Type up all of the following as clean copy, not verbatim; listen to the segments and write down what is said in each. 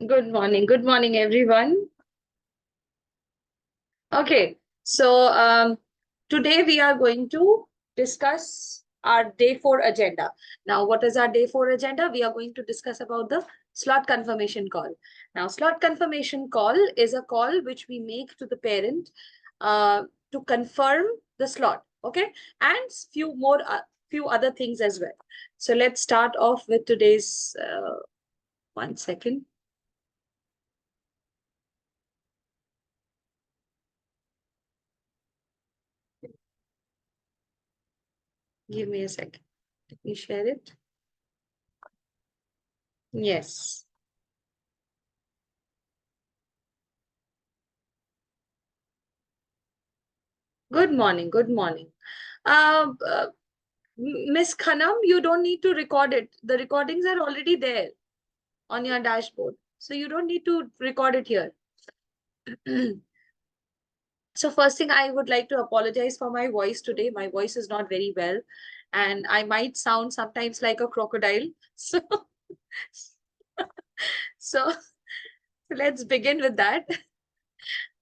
Good morning, everyone. Okay, so today we are going to discuss our day 4 agenda. Now, what is our day 4 agenda? We are going to discuss about the slot confirmation call. Now, slot confirmation call is a call which we make to the parent uh, to confirm the slot. Okay, and few other things as well. So let's start off with today's 1 second. Give me a second. Let me share it. Yes. Good morning. Good morning. Miss Khanam, you don't need to record it. The recordings are already there on your dashboard. So you don't need to record it here. So first thing, I would like to apologize for my voice today. My voice is not very well, and I might sound sometimes like a crocodile. So let's begin with that.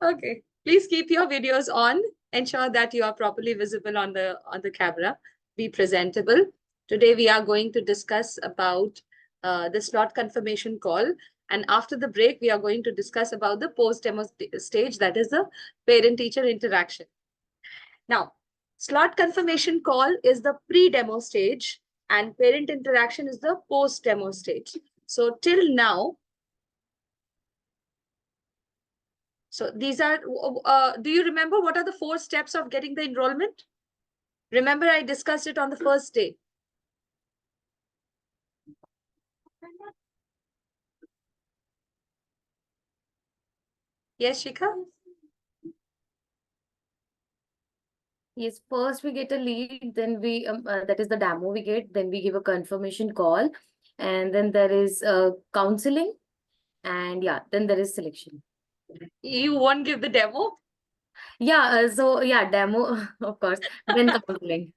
Okay. Please keep your videos on. Ensure that you are properly visible on the camera. Be presentable. Today we are going to discuss about the slot confirmation call. And after the break, we are going to discuss about the post-demo stage, that is the parent-teacher interaction. Now, slot confirmation call is the pre-demo stage and parent interaction is the post-demo stage. So till now, so these are, do you remember what are the 4 steps of getting the enrollment? Remember, I discussed it on the first day. Yes, Shikha? Yes, first we get a lead, then that is the demo we get, then we give a confirmation call, and then there is counseling, and yeah, then there is selection. You won't give the demo? Yeah, so yeah, demo, of course, then counseling.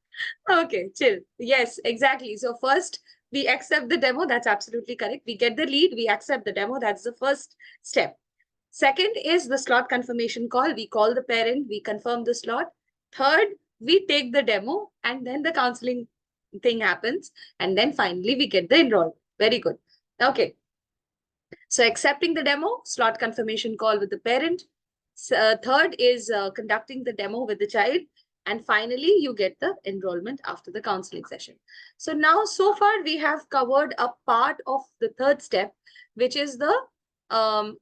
Okay, chill. Yes, exactly. So first, we accept the demo. That's absolutely correct. We get the lead, we accept the demo. That's the first step. Second is the slot confirmation call. We call the parent, we confirm the slot. Third, we take the demo and then the counseling thing happens. And then finally, we get the enrollment. Very good. Okay. So accepting the demo, slot confirmation call with the parent. Third is conducting the demo with the child. And finally, you get the enrollment after the counseling session. So now, so far, we have covered a part of the third step, which is the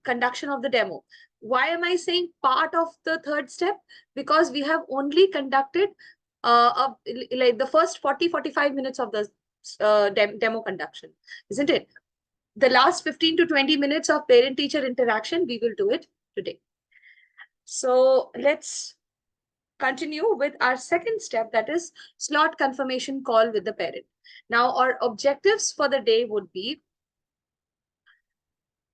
conduction of the demo. Why am I saying part of the third step? Because we have only conducted like the first 40-45 minutes of the demo conduction, isn't it? The last 15 to 20 minutes of parent-teacher interaction, we will do it today. So let's continue with our second step, that is slot confirmation call with the parent. Now, our objectives for the day would be,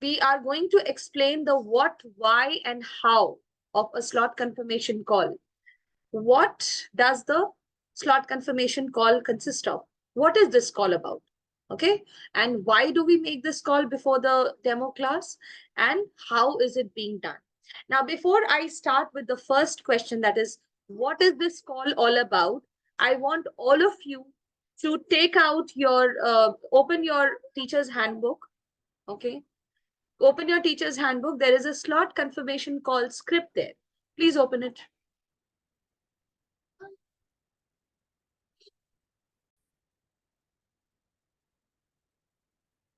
we are going to explain the what, why, and how of a slot confirmation call. What does the slot confirmation call consist of? What is this call about? Okay. And why do we make this call before the demo class? And how is it being done? Now, before I start with the first question, that is, what is this call all about? I want all of you to take out your, open your teacher's handbook. Okay. Open your teacher's handbook. There is a slot confirmation call script there. Please open it.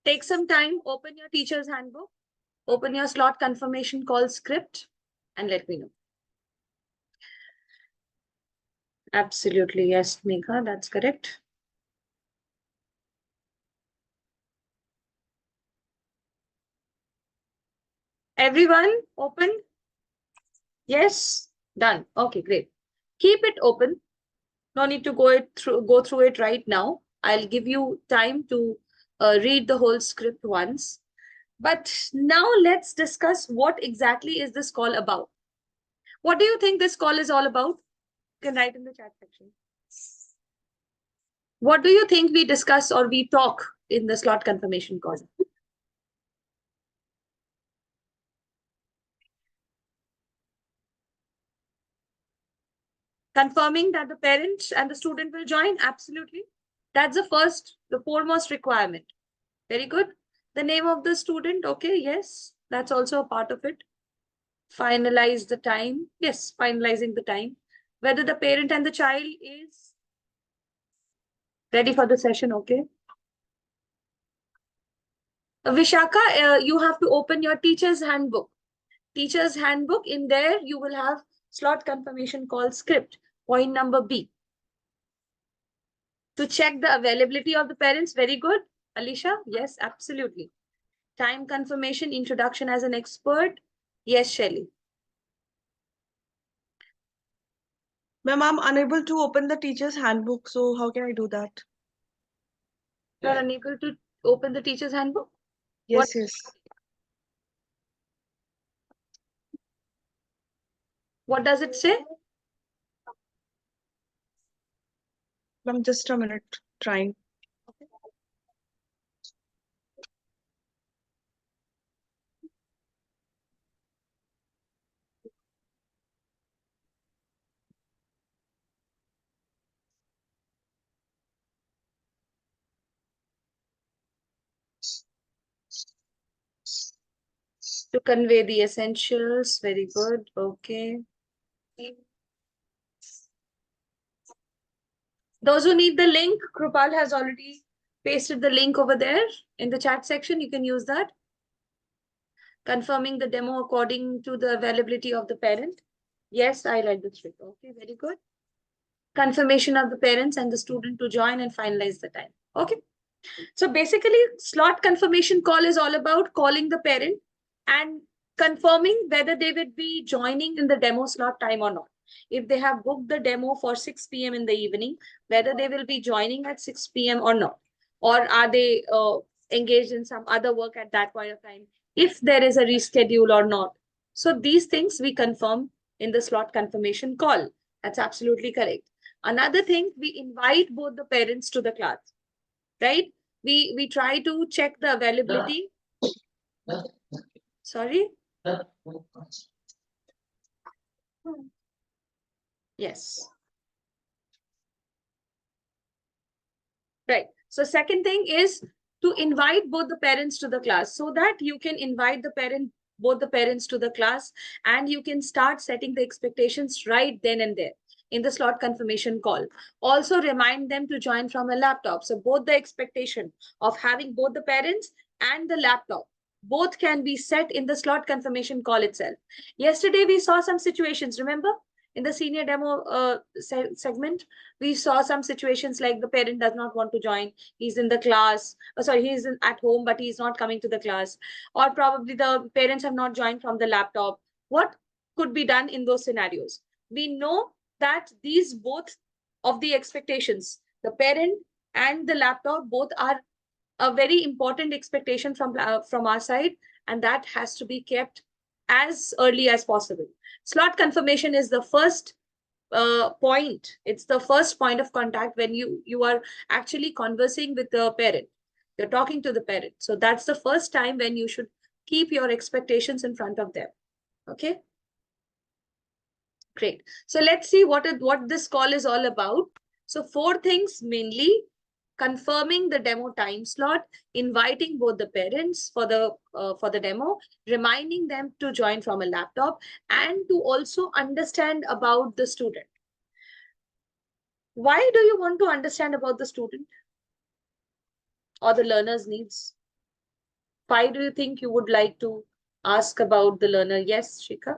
Take some time, open your teacher's handbook, open your slot confirmation call script, and let me know. Absolutely, yes, Megha, that's correct. Everyone, open? Yes, done. Okay, great. Keep it open. No need to go through it right now. I'll give you time to read the whole script once. But now let's discuss what exactly is this call about. What do you think this call is all about? You can write in the chat section. What do you think we discuss or we talk in the slot confirmation call? Confirming that the parents and the student will join? Absolutely. That's the foremost requirement. Very good. The name of the student, okay, yes, that's also a part of it. Finalize the time. Yes, finalizing the time. Whether the parent and the child is ready for the session, okay. Vishaka, you have to open your teacher's handbook. Teacher's handbook, in there you will have slot confirmation call script. Point number B. To check the availability of the parents, very good. Alicia, yes, absolutely. Time confirmation, introduction as an expert. Yes, Shelly. Ma'am, I'm unable to open the teacher's handbook, so how can I do that? You are unable to open the teacher's handbook? Yes, yes. What does it say? Ma'am, just a minute, trying. To convey the essentials. Very good. Okay. Those who need the link, Krupal has already pasted the link over there in the chat section. You can use that. Confirming the demo according to the availability of the parent. Yes, I read the script. Okay, very good. Confirmation of the parents and the student to join and finalize the time. Okay. So basically, slot confirmation call is all about calling the parent and confirming whether they would be joining in the demo slot time or not. If they have booked the demo for 6 p.m. in the evening, whether they will be joining at 6 p.m. or not. Or are they engaged in some other work at that point of time, if there is a reschedule or not. So these things we confirm in the slot confirmation call. That's absolutely correct. Another thing, we invite both the parents to the class, right? We try to check the availability. Sorry? Yes. Right. So second thing is to invite both the parents to the class, so that you can invite both the parents to the class, and you can start setting the expectations right then and there in the slot confirmation call. Also remind them to join from a laptop. So both the expectation of having both the parents and the laptop, both can be set in the slot confirmation call itself. Yesterday, we saw some situations, remember? In the senior demo segment, we saw some situations like the parent does not want to join. He's in the class. He's at home, but he's not coming to the class. Or probably the parents have not joined from the laptop. What could be done in those scenarios? We know that these both of the expectations, the parent and the laptop, both are a very important expectation from our side, and that has to be kept as early as possible. Slot confirmation is the first point. It's the first point of contact when you are actually conversing with the parent. You're talking to the parent. So that's the first time when you should keep your expectations in front of them. Okay. Great. So let's see what this call is all about. So 4 things mainly: confirming the demo time slot, inviting both the parents for the demo, reminding them to join from a laptop, and to also understand about the student. Why do you want to understand about the student or the learner's needs? Why do you think you would like to ask about the learner? Yes, Shikha.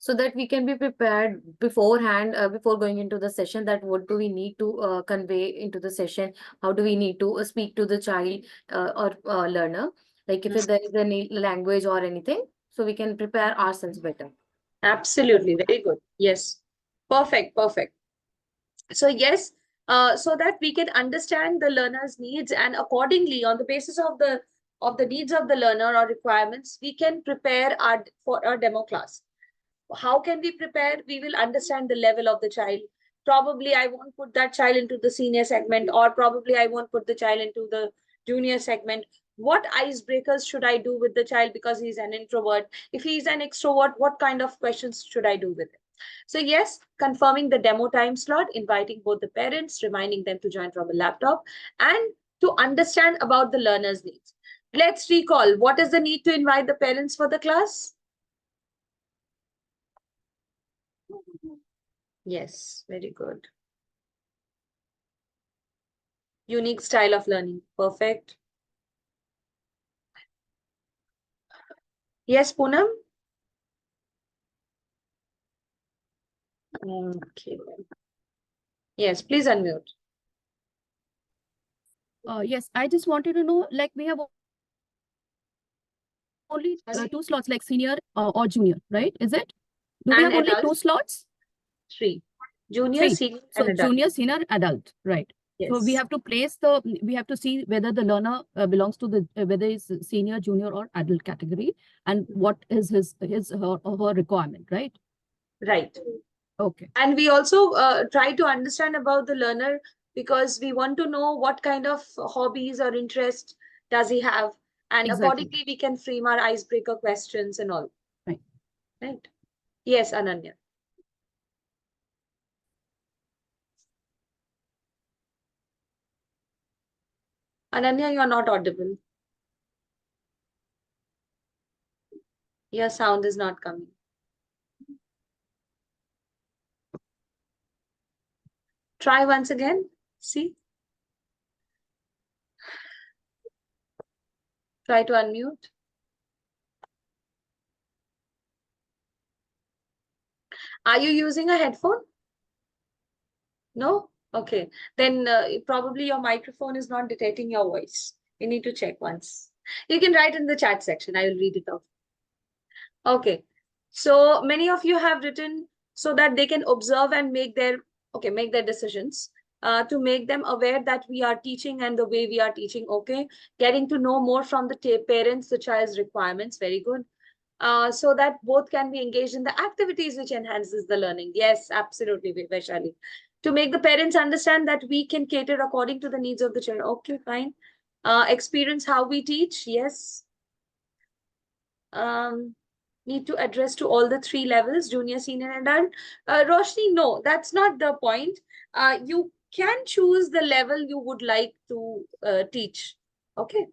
So that we can be prepared beforehand, before going into the session, that what do we need to convey into the session, how do we need to speak to the child or learner, like if there is any language or anything, so we can prepare ourselves better. Absolutely, very good. Yes, perfect. So yes, so that we can understand the learner's needs, and accordingly, on the basis of the needs of the learner or requirements, we can prepare for our demo class. How can we prepare? We will understand the level of the child. Probably I won't put that child into the senior segment, or probably I won't put the child into the junior segment. What icebreakers should I do with the child because he's an introvert? If he's an extrovert, what kind of questions should I do with him? So yes, confirming the demo time slot, inviting both the parents, reminding them to join from a laptop, and to understand about the learner's needs. Let's recall, what is the need to invite the parents for the class? Yes, very good. Unique style of learning. Perfect. Yes, Poonam? Okay. Yes, please unmute. Yes, I just wanted to know, like we have only two slots, like senior or junior, right? Is it? Do we And have only adult? two slots? 3. Junior, Three. senior, So and adult. junior, senior, adult, right? So we Yes. have to place we have to see whether the learner belongs to the, whether it's senior, junior, or adult category, and what is his, her, or her requirement, right? Right. Okay. And we also try to understand about the learner, because we want to know what kind of hobbies or interest does he have. And Exactly. accordingly, we can frame our icebreaker questions and all. Right. Right. Yes, Ananya. Ananya, you are not audible. Your sound is not coming. Try once again. See. Try to unmute. Are you using a headphone? No? Okay. Then probably your microphone is not detecting your voice. You need to check once. You can write in the chat section. I will read it out. Okay. So many of you have written so that they can observe and make their decisions. To make them aware that we are teaching and the way we are teaching. Okay. Getting to know more from the parents, the child's requirements. Very good. So that both can be engaged in the activities which enhances the learning. Yes, absolutely, Vaishali. To make the parents understand that we can cater according to the needs of the child. Okay, fine. Experience how we teach. Yes. Need to address to all the 3 levels, junior, senior, and adult. Roshni, no, that's not the point. You can choose the level you would like to teach. Okay.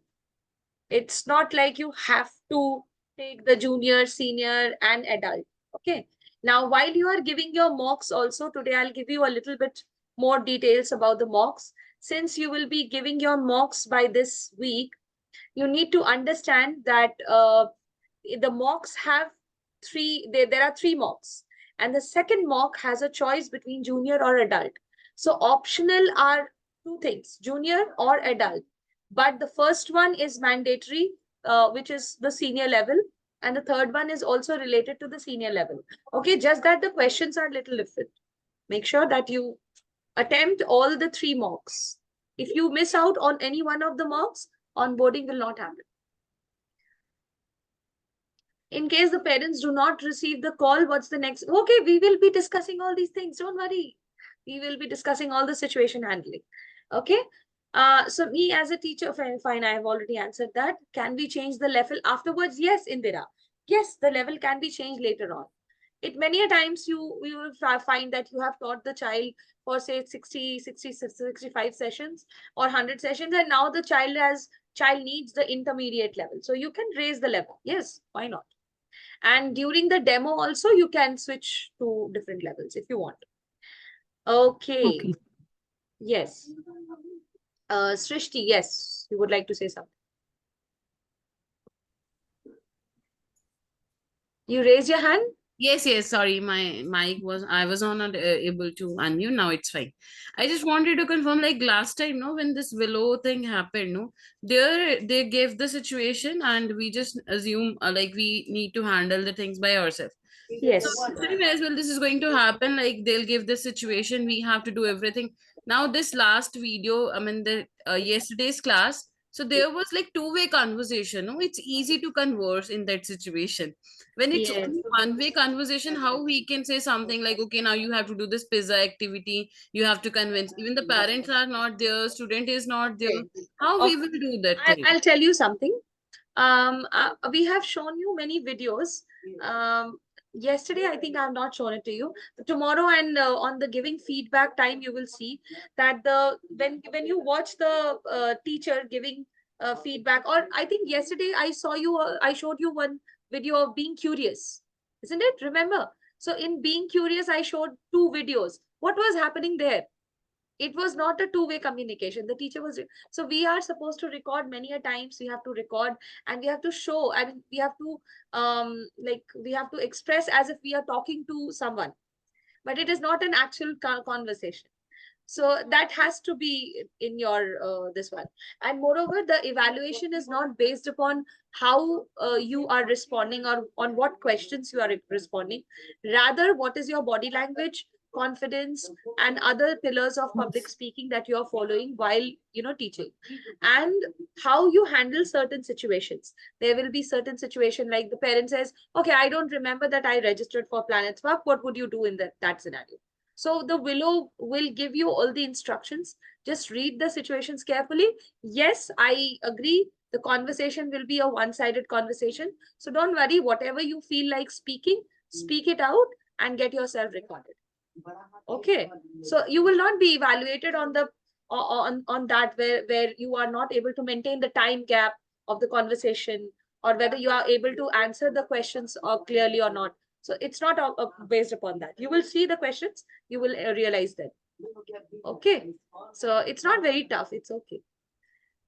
It's not like you have to take the junior, senior, and adult. Okay. Now, while you are giving your mocks also, today I'll give you a little bit more details about the mocks. Since you will be giving your mocks by this week, you need to understand that the mocks have there are 3 mocks. And the second mock has a choice between junior or adult. So optional are 2 things, junior or adult. But the first one is mandatory, which is the senior level. And the third one is also related to the senior level. Okay, just that the questions are a little different. Make sure that you attempt all the 3 mocks. If you miss out on any one of the mocks, onboarding will not happen. In case the parents do not receive the call, what's the next? Okay, we will be discussing all these things. Don't worry. We will be discussing all the situation handling. Okay. So me as a teacher, fine, I have already answered that. Can we change the level afterwards? Yes, Indira. Yes, the level can be changed later on. It many a times you will find that you have taught the child for say 60, 65 sessions or 100 sessions, and now the child needs the intermediate level. So you can raise the level. Yes, why not? And during the demo also, you can switch to different levels if you want. Okay. Okay. Yes. Srishti, yes, you would like to say something. You raise your hand? Yes, sorry, my mic was, I was not able to unmute. Now it's fine. I just wanted to confirm, like last time, no, when this Willow thing happened, no, they gave the situation and we just assume like we need to handle the things by ourselves. Yes. So this time as well, this is going to happen. Like they'll give the situation, we have to do everything. Now this last video, I mean the yesterday's class, so there was like 2-way conversation. No, it's easy to converse in that situation. When it's Yes. only 1-way conversation, how we can say something like, okay, now you have to do this pizza activity, you have to convince. Even the parents are not there, student is not there. How we will do that thing? I'll tell you something. We have shown you many videos. Yesterday, I think I've not shown it to you. Tomorrow and on the giving feedback time, you will see that when you watch the teacher giving feedback, or I think yesterday I saw you, I showed you one video of being curious, isn't it? Remember? So in being curious, I showed 2 videos. What was happening there? It was not a two-way communication. The teacher was, so we are supposed to record many a times. We have to record and we have to show, I mean, we have to like we have to express as if we are talking to someone, but it is not an actual conversation. So that has to be in your this one. And moreover, the evaluation is not based upon how you are responding or on what questions you are responding. Rather, what is your body language, confidence, and other pillars of public speaking that you are following while teaching, and how you handle certain situations. There will be certain situation like the parent says, okay, I don't remember that I registered for Planet Swap. What would you do in that scenario? So the Willow will give you all the instructions. Just read the situations carefully. Yes, I agree. The conversation will be a one-sided conversation. So don't worry, whatever you feel like speaking, speak it out and get yourself recorded. Okay. So you will not be evaluated on the on that where you are not able to maintain the time gap of the conversation, or whether you are able to answer the questions clearly or not. So it's not based upon that. You will see the questions, you will realize that. Okay. So it's not very tough. It's okay.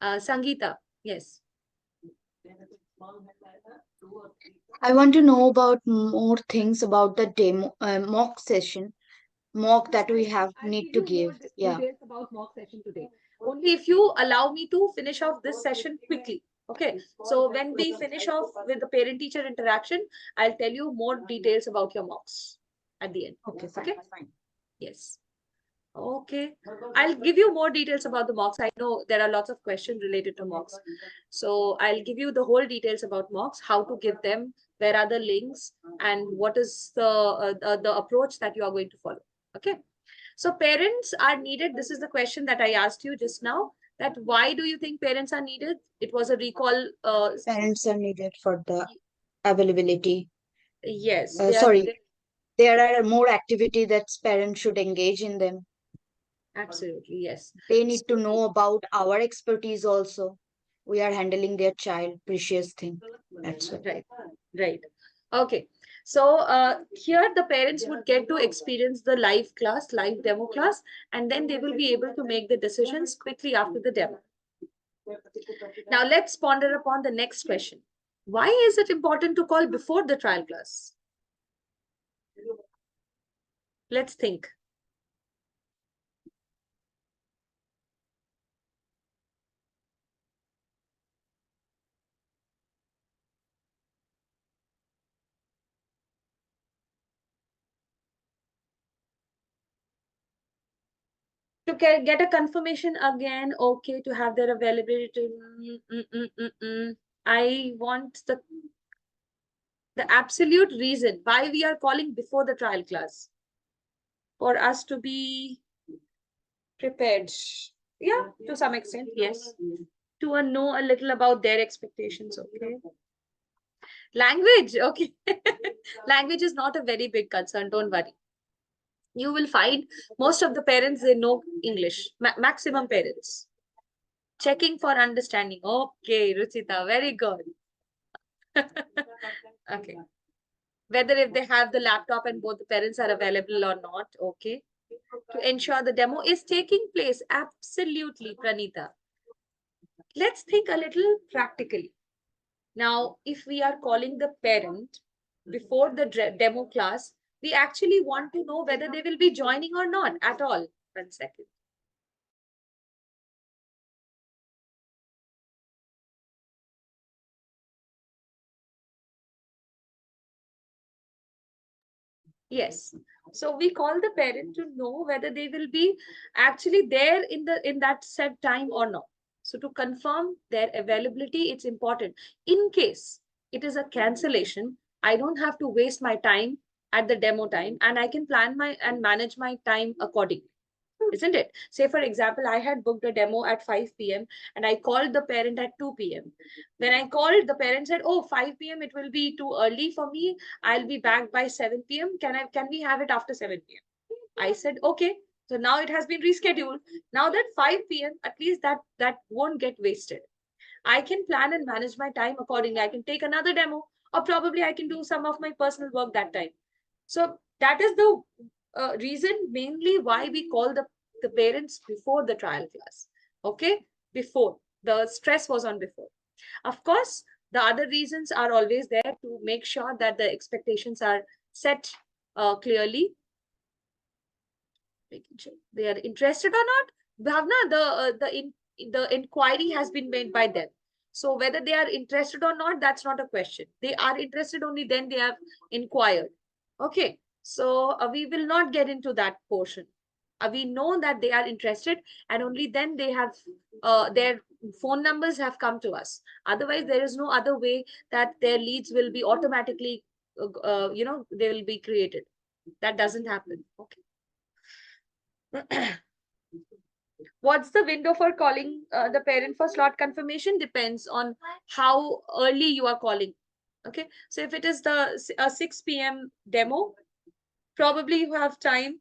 Sangeeta, yes. I want to know about more things about the demo mock session, mock that we have I'll need to you more give. Yeah. details about mock session today. Only if you allow me to finish off this session quickly. Okay. So when we finish off with the parent-teacher interaction, I'll tell you more details about your mocks at the end. Okay, fine. Okay. Fine. Yes. Okay. I'll give you more details about the mocks. I know there are lots of questions related to mocks. So I'll give you the whole details about mocks, how to give them, where are the links, and what is the approach that you are going to follow. Okay. So parents are needed. This is the question that I asked you just now, that why do you think parents are needed? It was a recall. Parents are needed for the availability. Yes. They are Sorry, needed. there are more activity that parents should engage in them. Absolutely. Yes. They need to know about our expertise also. We are handling their child, precious thing. That's why. Right. Right. Okay. So here the parents would get to experience the live class, live demo class, and then they will be able to make the decisions quickly after the demo. Now let's ponder upon the next question. Why is it important to call before the trial class? Let's think. To get a confirmation again, okay, to have their availability. I want the absolute reason why we are calling before the trial class. For us to be prepared. Yeah, to some extent, yes. To know a little about their expectations, okay. Language, okay. Language is not a very big concern, don't worry. You will find most of the parents, they know English, maximum parents. Checking for understanding. Okay, Ruchita, very good. Okay. Whether if they have the laptop and both the parents are available or not, okay. To ensure the demo is taking place, absolutely, Pranita. Let's think a little practically. Now, if we are calling the parent before the demo class, we actually want to know whether they will be joining or not at all. 1 second. Yes. So we call the parent to know whether they will be actually there in that set time or not. So to confirm their availability, it's important. In case it is a cancellation, I don't have to waste my time at the demo time, and I can plan and manage my time accordingly. isn't it? Say, for example, I had booked a demo at 5 p.m. and I called the parent at 2 p.m. When I called, the parent said, oh, 5 p.m. it will be too early for me. I'll be back by 7 p.m. Can we have it after 7 p.m.? I said, okay. So now it has been rescheduled. Now that 5 p.m., at least that won't get wasted. I can plan and manage my time accordingly. I can take another demo, or probably I can do some of my personal work that time. So that is the reason mainly why we call the parents before the trial class. Okay, before. The stress was on before. Of course, the other reasons are always there to make sure that the expectations are set clearly. Making sure they are interested or not. Bhavna, the inquiry has been made by them. So whether they are interested or not, that's not a question. They are interested only then they have inquired. Okay, so we will not get into that portion. We know that they are interested, and only then they have their phone numbers have come to us. Otherwise, there is no other way that their leads will be automatically, they will be created. That doesn't happen. Okay. What's the window for calling the parent for slot confirmation? Depends on how early you are calling. Okay, so if it is the 6 p.m. demo, probably you have time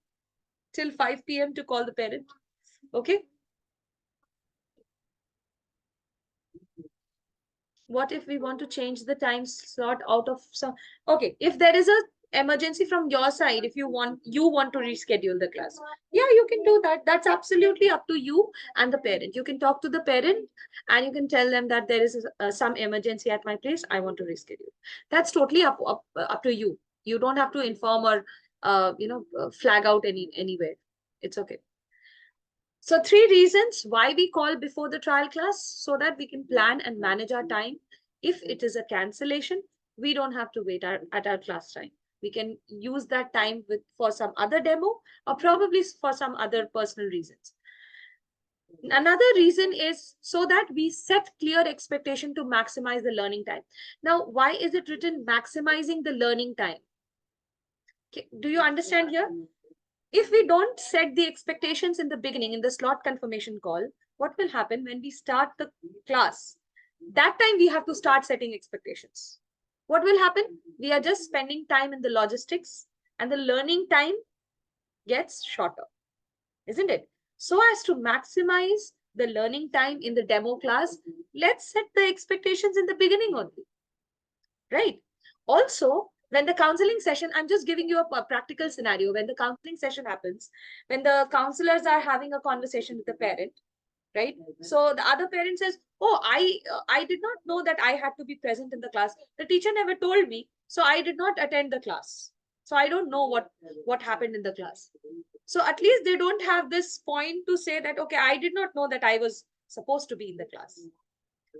till 5 p.m. to call the parent. Okay. What if we want to change the time slot out of some? Okay, if there is a emergency from your side, if you want to reschedule the class, yeah, you can do that. That's absolutely up to you and the parent. You can talk to the parent and you can tell them that there is some emergency at my place, I want to reschedule. That's totally up to you. You don't have to inform or flag out anywhere. It's okay. So 3 reasons why we call before the trial class, so that we can plan and manage our time. If it is a cancellation, we don't have to wait at our class time. We can use that time for some other demo, or probably for some other personal reasons. Another reason is so that we set clear expectation to maximize the learning time. Now, why is it written maximizing the learning time? Okay, do you understand here? If we don't set the expectations in the beginning, in the slot confirmation call, what will happen when we start the class? That time we have to start setting expectations. What will happen? We are just spending time in the logistics and the learning time gets shorter, isn't it? So as to maximize the learning time in the demo class, let's set the expectations in the beginning only, right? Also, when the counseling session, I'm just giving you a practical scenario. When the counseling session happens, when the counselors are having a conversation with the parent, right? So the other parent says, oh, I did not know that I had to be present in the class. The teacher never told me, so I did not attend the class. So I don't know what happened in the class. So at least they don't have this point to say that, okay, I did not know that I was supposed to be in the class.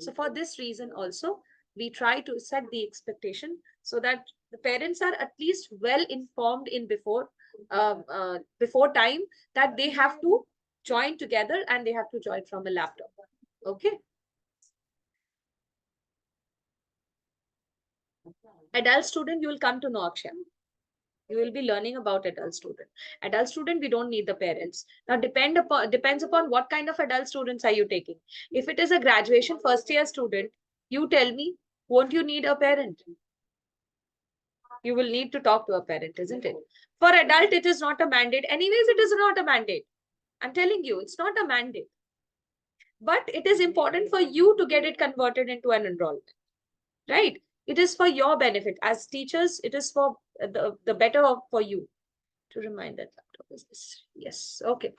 So for this reason also, we try to set the expectation so that the parents are at least well informed in before time that they have to join together and they have to join from a laptop. Okay. Adult student, you will come to know, Akshay. You will be learning about adult student. Adult student, we don't need the parents. Now depends upon what kind of adult students are you taking. If it is a graduation first year student, you tell me, won't you need a parent? You will need to talk to a parent, isn't it? For adult, it is not a mandate. Anyways, it is not a mandate. I'm telling you, it's not a mandate. But it is important for you to get it converted into an enrollment, right? It is for your benefit. As teachers, it is for the better for you. To remind that laptop is this. Yes, okay.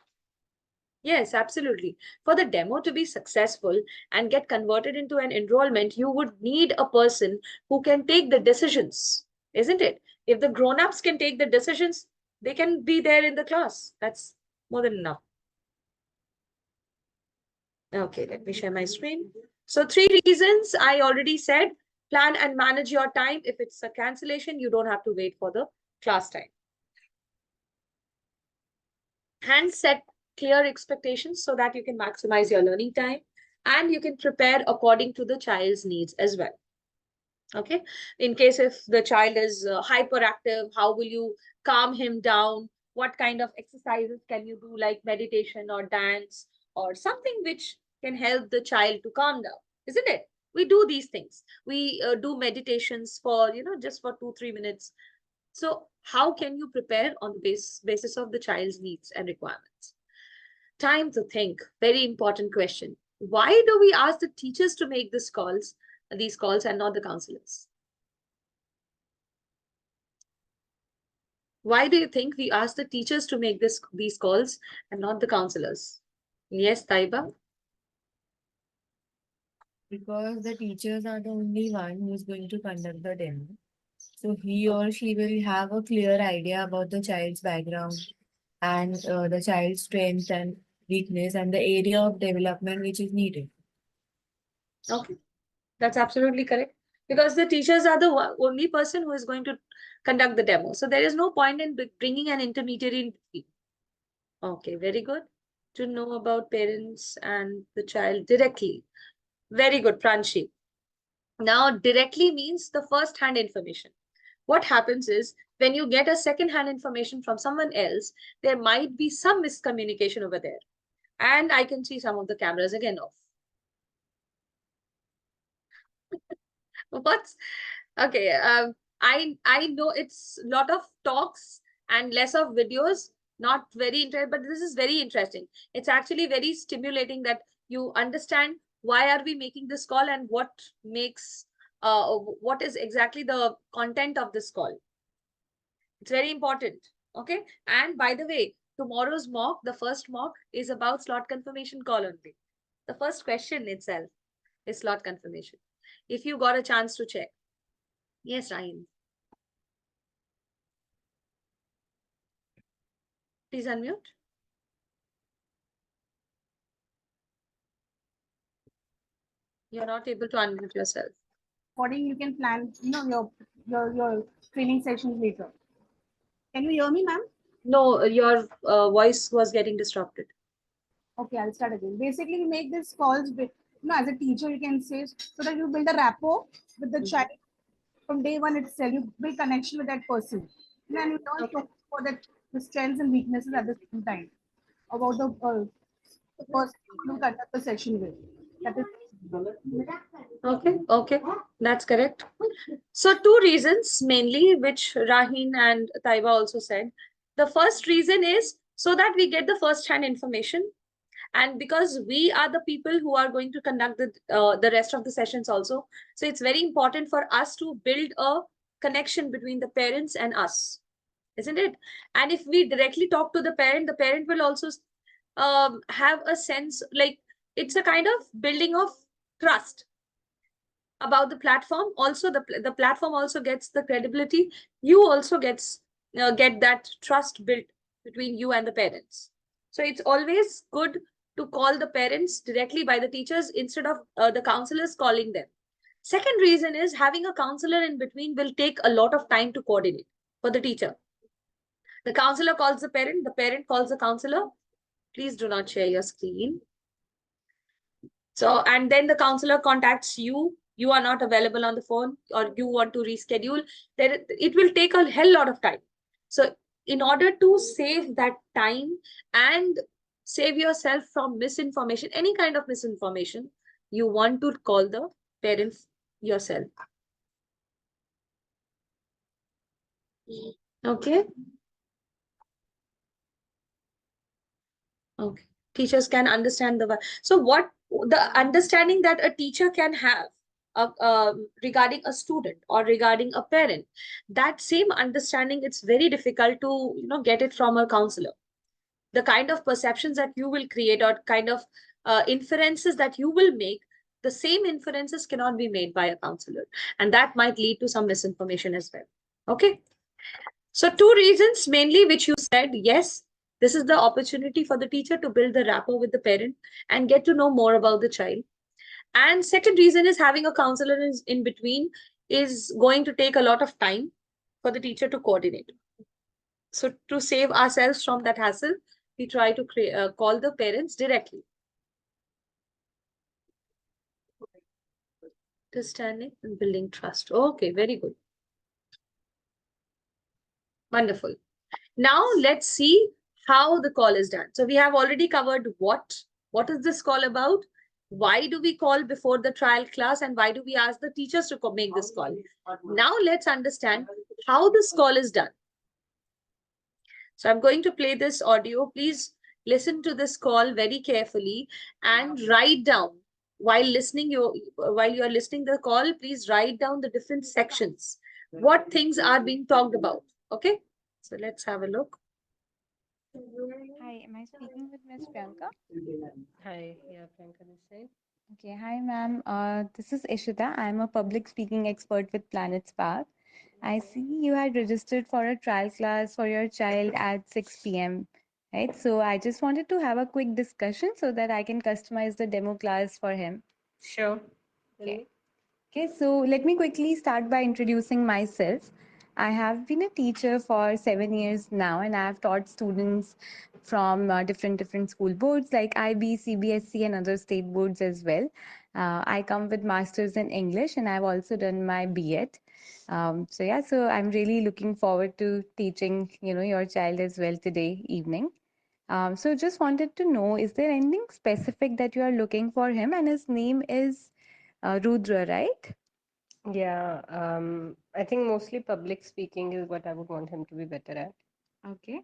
Yes, absolutely. For the demo to be successful and get converted into an enrollment, you would need a person who can take the decisions, isn't it? If the grown-ups can take the decisions, they can be there in the class. That's more than enough. Okay, let me share my screen. So 3 reasons I already said. Plan and manage your time. If it's a cancellation, you don't have to wait for the class time. And set clear expectations so that you can maximize your learning time and you can prepare according to the child's needs as well. Okay, in case if the child is hyperactive, how will you calm him down? what kind of exercises can you do, like meditation or dance or something which can help the child to calm down, isn't it? We do these things. We do meditations for, just for 2-3 minutes. So how can you prepare on the basis of the child's needs and requirements? Time to think. Very important question. Why do we ask the teachers to make these calls and not the counselors? Why do you think we ask the teachers to make these calls and not the counselors? Yes, Taiba? Because the teachers are the only one who is going to conduct the demo. So he or she will have a clear idea about the child's background and the child's strength and weakness and the area of development which is needed. Okay, that's absolutely correct. Because the teachers are the only person who is going to conduct the demo. So there is no point in bringing an intermediary in between. Okay, very good. To know about parents and the child directly. Very good, Pranshi. Now, directly means the first-hand information. What happens is, when you get a second-hand information from someone else, there might be some miscommunication over there. And I can see some of the cameras again off. What's okay? I know it's a lot of talks and less of videos. Not very interesting, but this is very interesting. It's actually very stimulating that you understand why are we making this call and what makes what is exactly the content of this call. It's very important. Okay. And by the way, tomorrow's mock, the first mock, is about slot confirmation call only. The first question itself is slot confirmation. If you got a chance to check. Yes, Ryan. Please unmute. You're not able to unmute yourself. According, you can plan, your training sessions later. Can you hear me, ma'am? No, your voice was getting disrupted. Okay, I'll start again. Basically, we make these calls with, as a teacher, you can say, so that you build a rapport with the child from day one itself. You build connection with that person. And you learn so for that the strengths and weaknesses at the same time about the person who will conduct the session with. That is Okay, that's correct. So two reasons mainly, which Raheen and Taiba also said. The first reason is so that we get the first-hand information, and because we are the people who are going to conduct the rest of the sessions also. So it's very important for us to build a connection between the parents and us, isn't it? And if we directly talk to the parent will also have a sense, like it's a kind of building of trust about the platform. Also the platform also gets the credibility. You also get that trust built between you and the parents. So it's always good to call the parents directly by the teachers instead of the counselors calling them. Second reason is having a counselor in between will take a lot of time to coordinate for the teacher. The counselor calls the parent calls the counselor. Please do not share your screen. So, and then the counselor contacts you. You are not available on the phone or you want to reschedule. Then it will take a hell lot of time. So, in order to save that time and save yourself from misinformation, any kind of misinformation, you want to call the parents yourself. Okay. Okay. Teachers can understand so what the understanding that a teacher can have regarding a student or regarding a parent, that same understanding, it's very difficult to get it from a counselor. The kind of perceptions that you will create or kind of inferences that you will make, the same inferences cannot be made by a counselor, and that might lead to some misinformation as well. Okay. So two reasons mainly, which you said, yes, this is the opportunity for the teacher to build the rapport with the parent and get to know more about the child. And second reason is having a counselor in between is going to take a lot of time for the teacher to coordinate. So to save ourselves from that hassle, we try to call the parents directly. Understanding and building trust. Okay, very good. Wonderful. Now let's see how the call is done. So we have already covered what is this call about? Why do we call before the trial class and why do we ask the teachers to make this call? Now let's understand how this call is done. So I'm going to play this audio. Please listen to this call very carefully and write down while you are listening the call, please write down the different sections. What things are being talked about? Okay. So let's have a look. Hi, am I speaking with Miss Priyanka? Hi, yeah, Priyanka this side. Okay, hi ma'am. This is Ishita. I'm a public speaking expert with Planet Spark. I see you had registered for a trial class for your child at 6 p.m. Right? So I just wanted to have a quick discussion so that I can customize the demo class for him. Sure. Okay. Okay, so let me quickly start by introducing myself. I have been a teacher for 7 years now, and I have taught students from different school boards like IB, CBSE, and other state boards as well. I come with masters in English, and I've also done my B.Ed. So I'm really looking forward to teaching, your child as well today evening. So just wanted to know, is there anything specific that you are looking for him? And his name is Rudra, right? Yeah, I think mostly public speaking is what I would want him to be better at. Okay.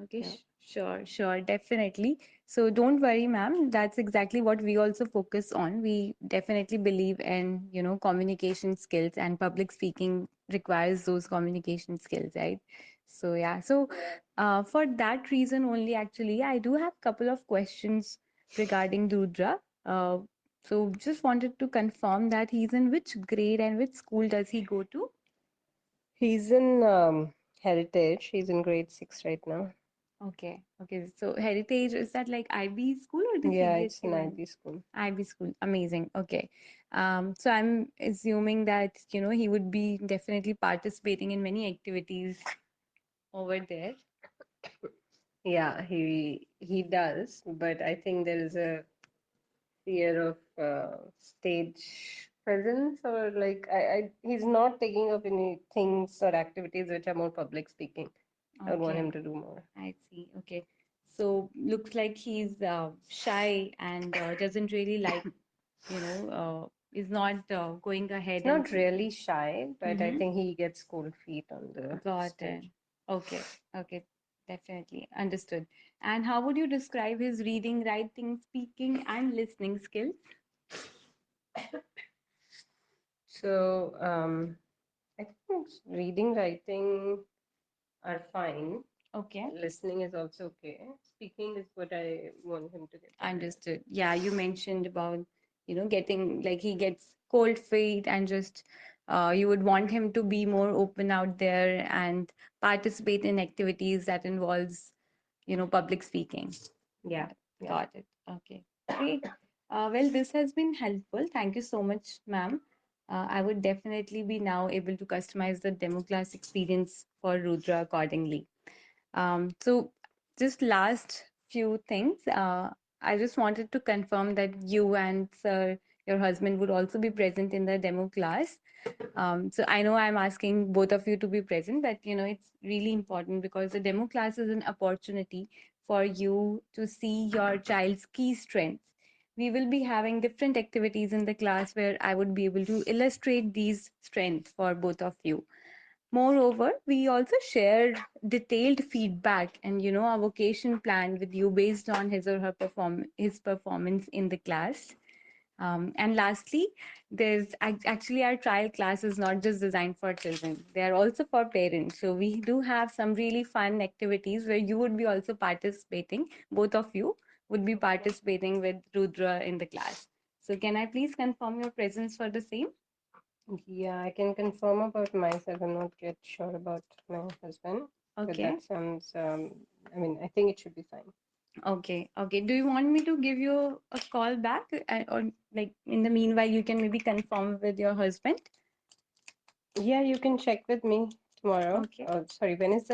Okay, Yeah. sure, definitely. So don't worry, ma'am. That's exactly what we also focus on. We definitely believe in, communication skills, and public speaking requires those communication skills, right? So yeah, so for that reason only, actually, I do have couple of questions regarding Rudra. So just wanted to confirm that he's in which grade and which school does he go to? He's in Heritage. He's in grade 6 right now. Okay. So Heritage, is that like IB school or the Yeah, it's CBSE an one? IB school. IB school, amazing. Okay. So I'm assuming that, he would be definitely participating in many activities over there. Yeah, he does, but I think there is a fear of stage presence, or like he's not taking up any things or activities which are more public speaking. I would want Okay, him to do more. I see. Okay. So looks like he's shy and doesn't really like, is not going ahead He's and not really shy, but I Mhm. think he gets cold feet on the Got it. stage. Okay, definitely understood. And how would you describe his reading, writing, speaking, and listening skills? So I think reading, writing are fine. Okay, Listening is also okay. Speaking is what I want him to get better at. understood. Yeah, you mentioned about, getting like he gets cold feet and just you would want him to be more open out there and participate in activities that involves, public speaking. Yeah, yeah. Got it. Okay, great. Well, this has been helpful. Thank you so much, ma'am. I would definitely be now able to customize the demo class experience for Rudra accordingly. So just last few things. I just wanted to confirm that you and sir, your husband, would also be present in the demo class. So I know I'm asking both of you to be present, but it's really important because the demo class is an opportunity for you to see your child's key strengths. We will be having different activities in the class where I would be able to illustrate these strengths for both of you. Moreover, we also shared detailed feedback and a vocation plan with you based on his performance in the class. And lastly, actually our trial class is not just designed for children; they are also for parents. So we do have some really fun activities where you would be also participating. Both of you would be participating with Rudra in the class. So can I please confirm your presence for the same? Yeah, I can confirm about myself. I'm not yet sure about my husband, but Okay. that sounds, I mean, I think it should be fine. Okay. Do you want me to give you a call back, or like in the meanwhile you can maybe confirm with your husband? Yeah, you can check with me tomorrow. Okay. Oh, sorry, when is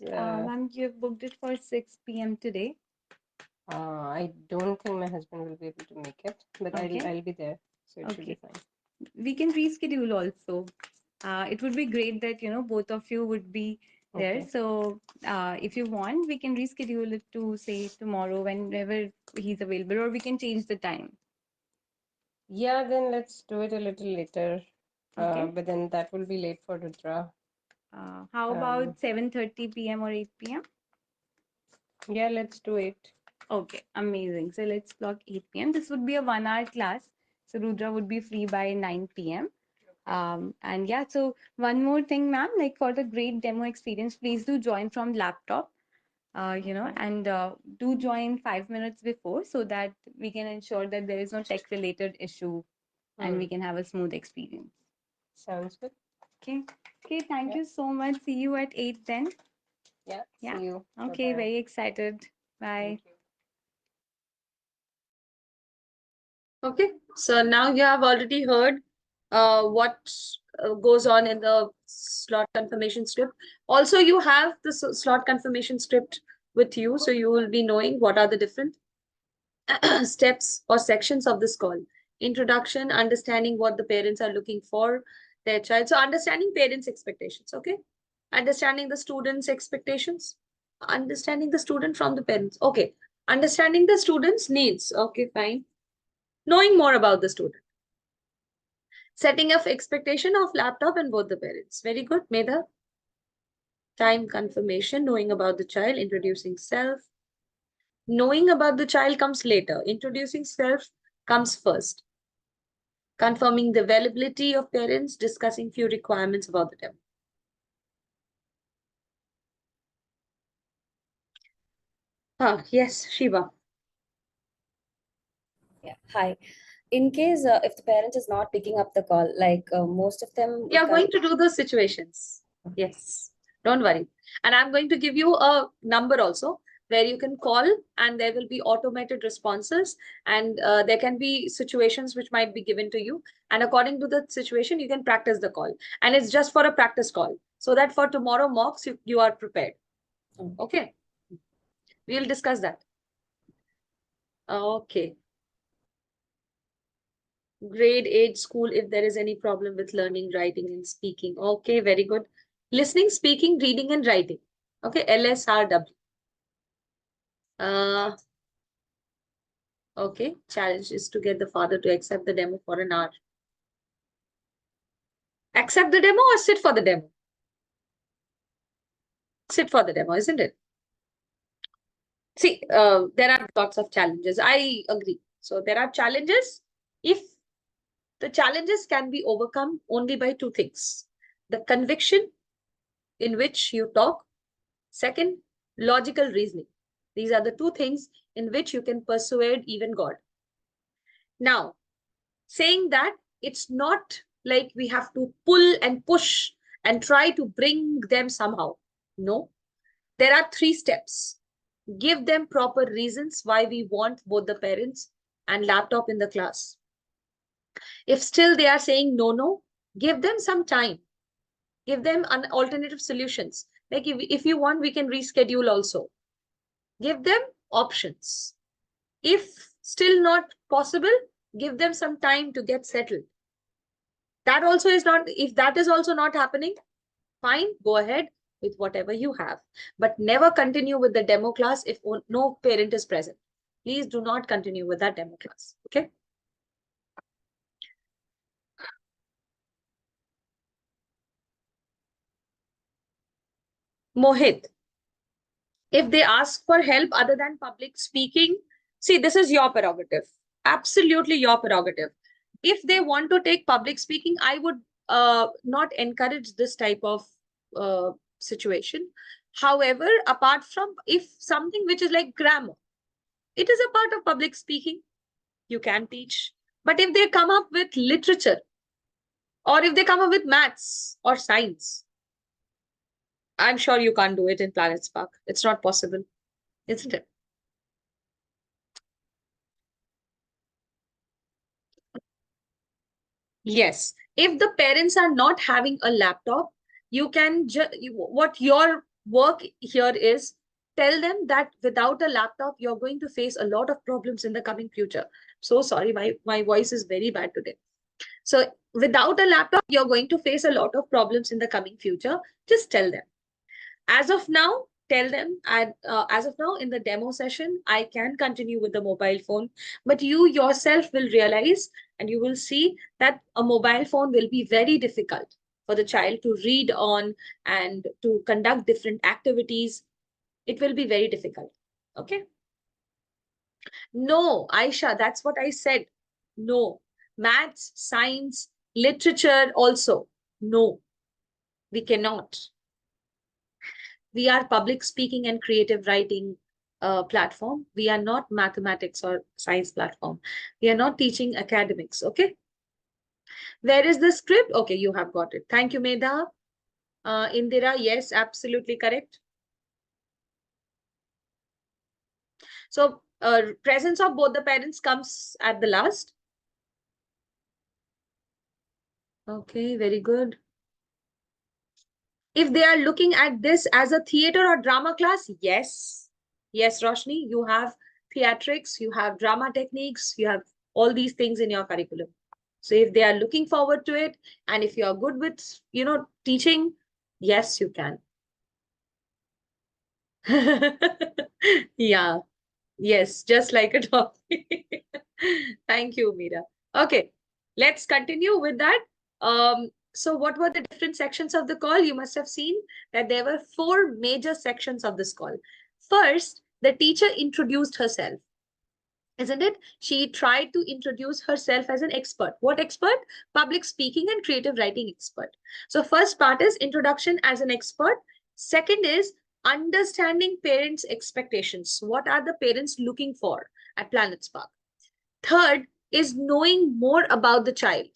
Ma'am, you have booked it for 6 p.m. today. I don't think my husband will be able to make it, but Okay. I'll be there, so it should be Okay. fine. We can reschedule also. It would be great that both of you would be there. Okay. So if you want, we can reschedule it to say tomorrow whenever he's available, or we can change the time. Yeah, then let's do it a little later. Okay. But then that will be late for Rudra. How Um, about 7:30 p.m. or 8 p.m.? Yeah, let's do it. Okay, amazing. So let's block 8 p.m. This would be a 1 hour class. So Rudra would be free by 9 p.m. And yeah, so one more thing, ma'am, like for the great demo experience, please do join from laptop, and do join 5 minutes before so that we can ensure that there is no tech related issue and we can have a smooth experience. Sounds good. Okay. Okay, thank Yeah. you so much. See you at 8 then. Yeah, Yeah. see you. Okay, Bye-bye. very excited. Bye. Thank you. Okay, so now you have already heard what goes on in the slot confirmation script. Also, you have the slot confirmation script with you, so you will be knowing what are the different steps or sections of this call. Introduction, understanding what the parents are looking for their child. So understanding parents' expectations, okay? Understanding the students' expectations, understanding the student from the parents. Okay, understanding the students' needs. Okay, fine. Knowing more about the student. Setting of expectation of laptop and both the parents. Very good, Medha. Time confirmation, knowing about the child, introducing self. Knowing about the child comes later. Introducing self comes first. Confirming the availability of parents, discussing few requirements about the demo. Yes, Shiva. Yeah, hi. In case if the parent is not picking up the call, like most of them We are would going to do those situations. Yes, don't worry. And I'm going to give you a number also where you can call and there will be automated responses and there can be situations which might be given to you. And according to the situation, you can practice the call. And it's just for a practice call so that for tomorrow mocks, you are prepared. Okay. We'll discuss that. Okay. Grade 8 school if there is any problem with learning, writing and speaking. Okay, very good. Listening, speaking, reading and writing. Okay, LSRW. Okay, challenge is to get the father to accept the demo for an hour. Accept the demo or sit for the demo? Sit for the demo, isn't it? See, there are lots of challenges. I agree. So there are challenges. If the challenges can be overcome only by two things. The conviction in which you talk. Second, logical reasoning. These are the two things in which you can persuade even God. Now, saying that it's not like we have to pull and push and try to bring them somehow. No, there are 3 steps. Give them proper reasons why we want both the parents and laptop in the class. If still they are saying no, give them some time. Give them an alternative solutions. Like if you want, we can reschedule also. Give them options. If still not possible, give them some time to get settled. That also is not, if that is also not happening, fine, go ahead with whatever you have. But never continue with the demo class if no parent is present. Please do not continue with that demo class. Okay. Mohit, if they ask for help other than public speaking, see, this is your prerogative. Absolutely your prerogative. If they want to take public speaking, I would not encourage this type of situation. However, apart from if something which is like grammar, it is a part of public speaking, you can teach. But if they come up with literature, or if they come up with maths or science, I'm sure you can't do it in Planet Spark. It's not possible, isn't it? Yes. If the parents are not having a laptop, you can what your work here is, tell them that without a laptop, you're going to face a lot of problems in the coming future. So sorry, my voice is very bad today. So without a laptop, you're going to face a lot of problems in the coming future. Just tell them. As of now, tell them, as of now in the demo session, I can continue with the mobile phone, but you yourself will realize and you will see that a mobile phone will be very difficult for the child to read on and to conduct different activities. It will be very difficult. Okay. No, Aisha, that's what I said. No. Maths, science, literature also. No, we cannot. We are public speaking and creative writing platform. We are not mathematics or science platform. We are not teaching academics. Okay. Where is the script? Okay, you have got it. Thank you, Medha. Indira, yes, absolutely correct. So presence of both the parents comes at the last. Okay, very good. If they are looking at this as a theater or drama class, yes. Yes, Roshni, you have theatrics, you have drama techniques, you have all these things in your curriculum. So if they are looking forward to it, and if you are good with, teaching, yes, you can. Yeah. Yes, just like a dog. Thank you, Meera. Okay, let's continue with that. So what were the different sections of the call? You must have seen that there were 4 major sections of this call. First, the teacher introduced herself, isn't it? She tried to introduce herself as an expert. What expert? Public speaking and creative writing expert. So first part is introduction as an expert. Second is understanding parents' expectations. What are the parents looking for at Planet Spark? Third is knowing more about the child.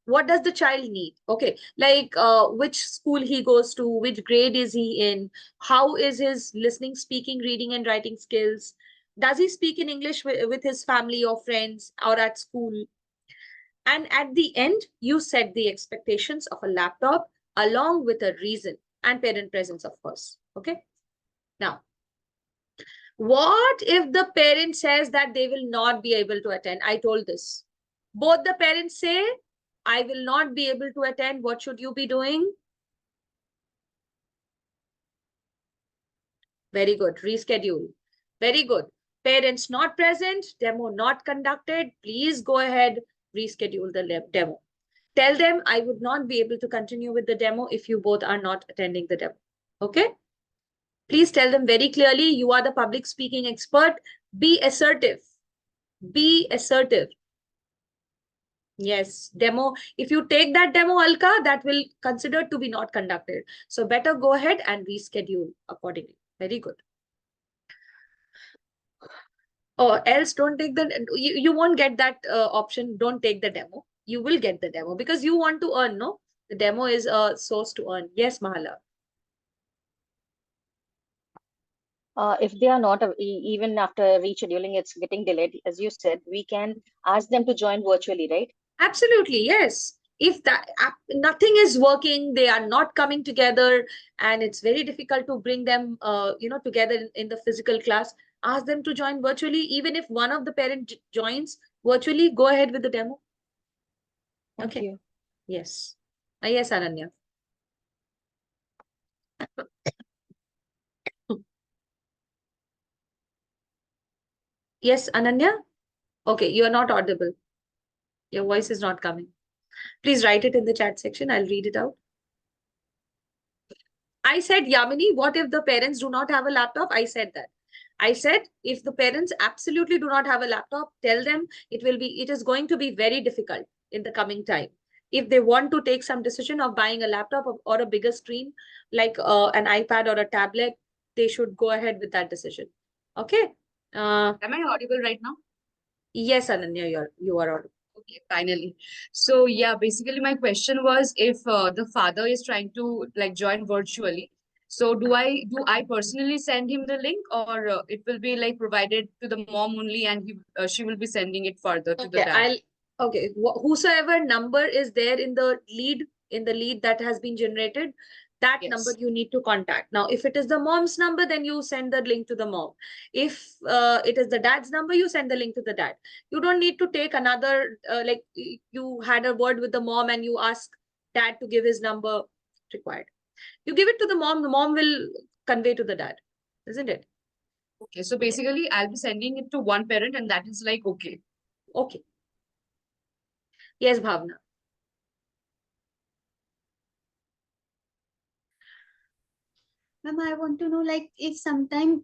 What does the child need? Okay, like which school he goes to, which grade is he in, how is his listening, speaking, reading, and writing skills? Does he speak in English with his family or friends or at school? And at the end, you set the expectations of a laptop along with a reason and parent presence, of course. Okay. Now, what if the parent says that they will not be able to attend? I told this. Both the parents say, I will not be able to attend. What should you be doing? Very good. Reschedule. Very good. Parents not present, demo not conducted. Please go ahead, reschedule the demo. Tell them I would not be able to continue with the demo if you both are not attending the demo. Okay? Please tell them very clearly, you are the public speaking expert. Be assertive. Be assertive. Yes, demo. If you take that demo, Alka, that will consider to be not conducted. So better go ahead and reschedule accordingly. Very good. Or else don't take you won't get that option. Don't take the demo. You will get the demo because you want to earn, no? The demo is a source to earn. Yes, Mahala. If they are not, even after rescheduling, it's getting delayed, as you said, we can ask them to join virtually, right? Absolutely, yes. If that nothing is working, they are not coming together, and it's very difficult to bring them, together in the physical class. Ask them to join virtually. Even if one of the parent joins virtually, go ahead with the demo. Thank you. Yes. Yes, Ananya. Yes, Ananya. Okay, you are not audible. Your voice is not coming. Please write it in the chat section. I'll read it out. I said, Yamini, what if the parents do not have a laptop? I said that. I said, if the parents absolutely do not have a laptop, tell them it is going to be very difficult in the coming time. If they want to take some decision of buying a laptop or a bigger screen, like an iPad or a tablet, they should go ahead with that decision. Okay. Am I audible right now? Yes, Ananya, you are audible. Okay, finally. So yeah, basically my question was if the father is trying to like join virtually, so do I personally send him the link or it will be like provided to the mom only and she will be sending it further to the dad? Whosoever number is there in the lead that has been generated, that number you need to contact. Now, if it is the mom's number, then you send the link to the mom. If it is the dad's number, you send the link to the dad. You don't need to take another, you had a word with the mom and you ask dad to give his number required. You give it to the mom will convey to the dad, isn't it? Okay, so basically I'll be sending it to one parent and that is like, okay. Okay. Yes, Bhavna. Ma'am, I want to know, like, if sometime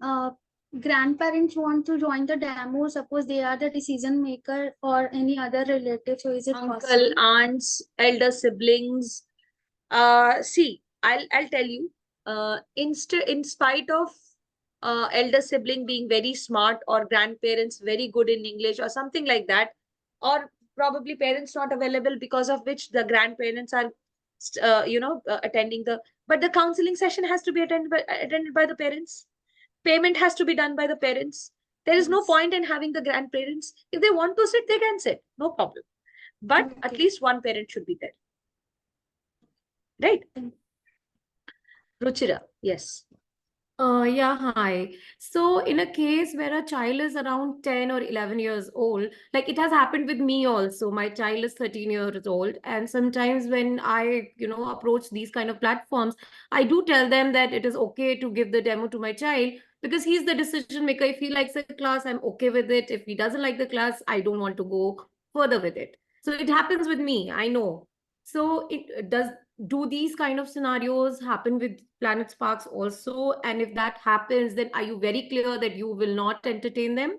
grandparents want to join the demo, suppose they are the decision maker or any other relative, so is it Uncle, possible? aunts, elder siblings. See, I'll tell you. In spite of elder sibling being very smart or grandparents very good in English or something like that, or probably parents not available because of which the grandparents are, attending but the counseling session has to be attended by the parents. Payment has to be done by the parents. There is no Yes. point in having the grandparents. If they want to sit, they can sit. No problem. But at Okay. least one parent should be there. Right? Ruchira, yes. Yeah, hi. So in a case where a child is around 10 or 11 years old, like it has happened with me also. My child is 13 years old. And sometimes when I, approach these kind of platforms, I do tell them that it is okay to give the demo to my child because he's the decision maker. If he likes the class, I'm okay with it. If he doesn't like the class, I don't want to go further with it. So it happens with me, I know. So do these kind of scenarios happen with Planet Sparks also? And if that happens, then are you very clear that you will not entertain them?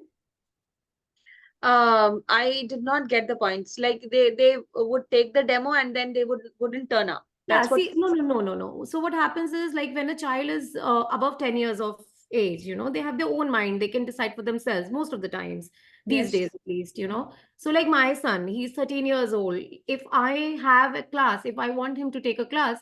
I did not get the points. Like they would take the demo and then they wouldn't turn up. Yeah, That's what. see, no. So what happens is, like, when a child is above 10 years of age, they have their own mind. They can decide for themselves most of the times, these Yes. days at least. So like my son, he's 13 years old. If I have a class, if I want him to take a class,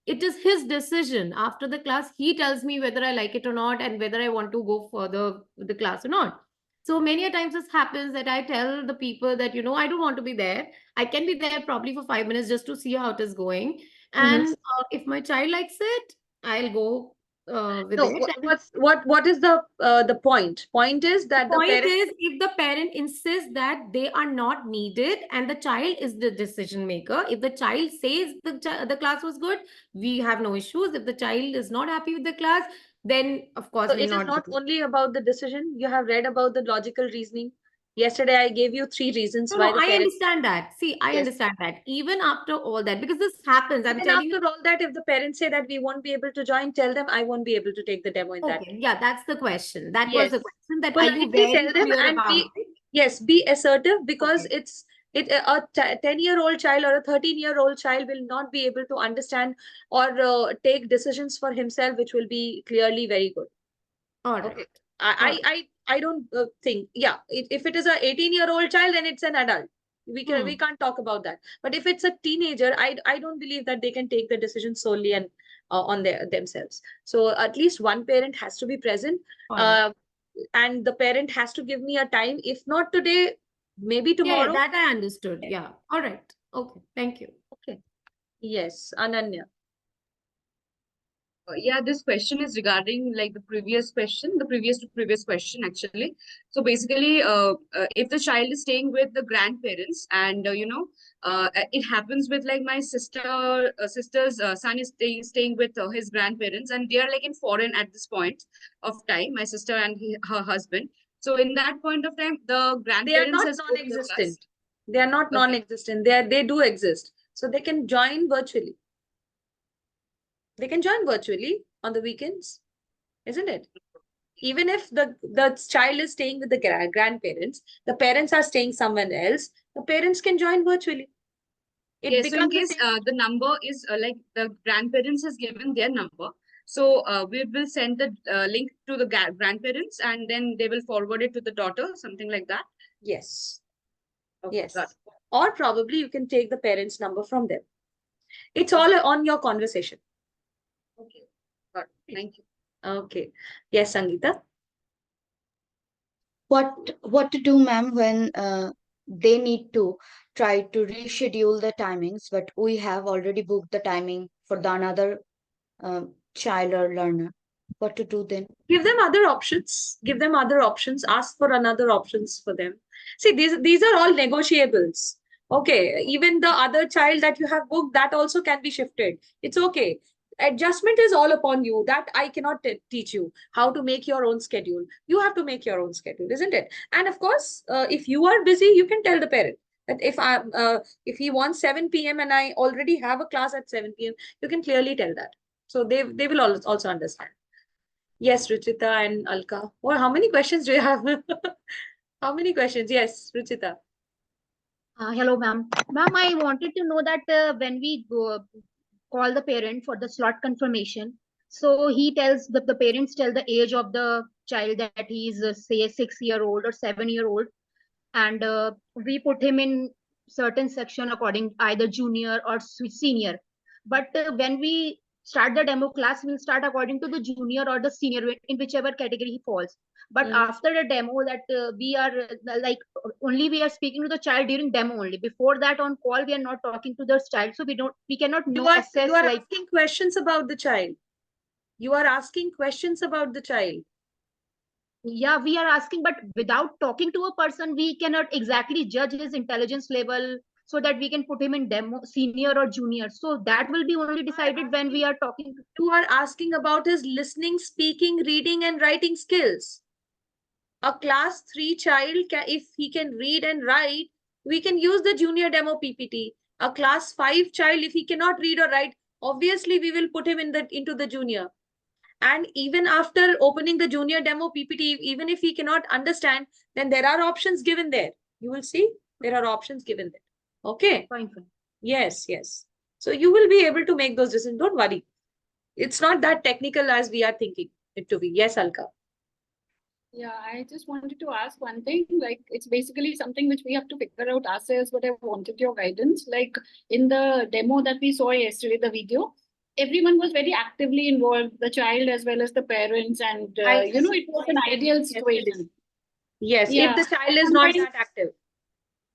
it is his decision. After the class, he tells me whether I like it or not and whether I want to go further with the class or not. So many a times this happens that I tell the people that, I don't want to be there. I can be there probably for 5 minutes just to see how it is going. And if my child likes it, I'll go with No, it. what is the point? Point is that the Point parent. is, if the parent insists that they are not needed and the child is the decision maker, if the child says the class was good, we have no issues. If the child is not happy with the class, then of course So we'll it is not not do. only about the decision. You have read about the logical reasoning. Yesterday, I gave you 3 reasons why No, the I parents. understand that. See, I Yes. understand that. Even after all that, because this happens, I'm And telling you. after all that, if the parents say that we won't be able to join, tell them I won't be able to take the demo in that. Okay, yeah, that's the question. That was Yes. the question. That are you Politely very tell them clear and about be, it? yes, be assertive because Okay. a 10-year-old child or a 13-year-old child will not be able to understand or take decisions for himself, which will be clearly very good. All right. Okay. I don't think, yeah, if it is a 18-year-old child, then it's an adult. We can't talk about that. But if it's a teenager, I don't believe that they can take the decision solely and on themselves. So at least one parent has to be present. All right. And the parent has to give me a time. If not today, maybe Yeah, tomorrow. that I understood. Yeah. All right. Okay. Thank you. Okay. Yes, Ananya. Yeah, this question is regarding like the previous question, the previous to previous question actually. So basically, if the child is staying with the grandparents and it happens with like my sister's son is staying with his grandparents and they are like in foreign at this point of time, my sister and her husband. So in that point of time, the They are grandparents not has booked the class. non-existent. They are not Okay. non-existent. They do exist. So they can join virtually. They can join virtually on the weekends, isn't it? Even if the child is staying with the grandparents, the parents are staying somewhere else, the parents can join virtually. It Yes, so in becomes the case same. the number is like the grandparents has given their number, so we will send the link to the grandparents and then they will forward it to the daughter, something like that. Yes. Okay, Yes. got it. Or probably you can take the parents' number from them. It's all on your conversation. Okay, got it. Thank you. Okay. Yes, Sangeeta. What to do, ma'am, when they need to try to reschedule the timings, but we have already booked the timing for the another child or learner? What to do then? Give them other options. Give them other options. Ask for another options for them. See, these are all negotiables. Okay. Even the other child that you have booked, that also can be shifted. It's okay. adjustment is all upon you. That I cannot teach you how to make your own schedule. You have to make your own schedule, isn't it? And of course, if you are busy, you can tell the parent that if he wants 7 p.m. and I already have a class at 7 p.m., you can clearly tell that. So they will also understand. Yes, Ruchita and Alka. Well, how many questions do you have? How many questions? Yes, Ruchita. Hello, ma'am. Ma'am, I wanted to know that when we go call the parent for the slot confirmation, so he tells the parents tell the age of the child that he is say a 6-year-old or 7-year-old, and we put him in certain section according either junior or senior. But when we start the demo class, we'll start according to the junior or the senior in whichever category he falls. But after the demo, that we are only we are speaking to the child during demo only. Before that, on call, we are not talking to the child, so we cannot know assess. You are like asking questions about the child. You are asking questions about the child. Yeah, we are asking, but without talking to a person, we cannot exactly judge his intelligence level so that we can put him in demo, senior or junior. So that will be only decided when we are talking. You are asking about his listening, speaking, reading, and writing skills. A class 3 child, if he can read and write, we can use the junior demo PPT. A class 5 child, if he cannot read or write, obviously we will put him into the junior. And even after opening the junior demo PPT, even if he cannot understand, then there are options given there. You will see there are options given there. Okay. Fine. Yes, yes. So you will be able to make those decisions. Don't worry. It's not that technical as we are thinking it to be. Yes, Alka. Yeah, I just wanted to ask one thing. Like, it's basically something which we have to figure out ourselves, but I wanted your guidance. Like, in the demo that we saw yesterday, the video, everyone was very actively involved, the child as well as the parents, and it was an ideal situation. Yes, Yeah. if the child is not that active.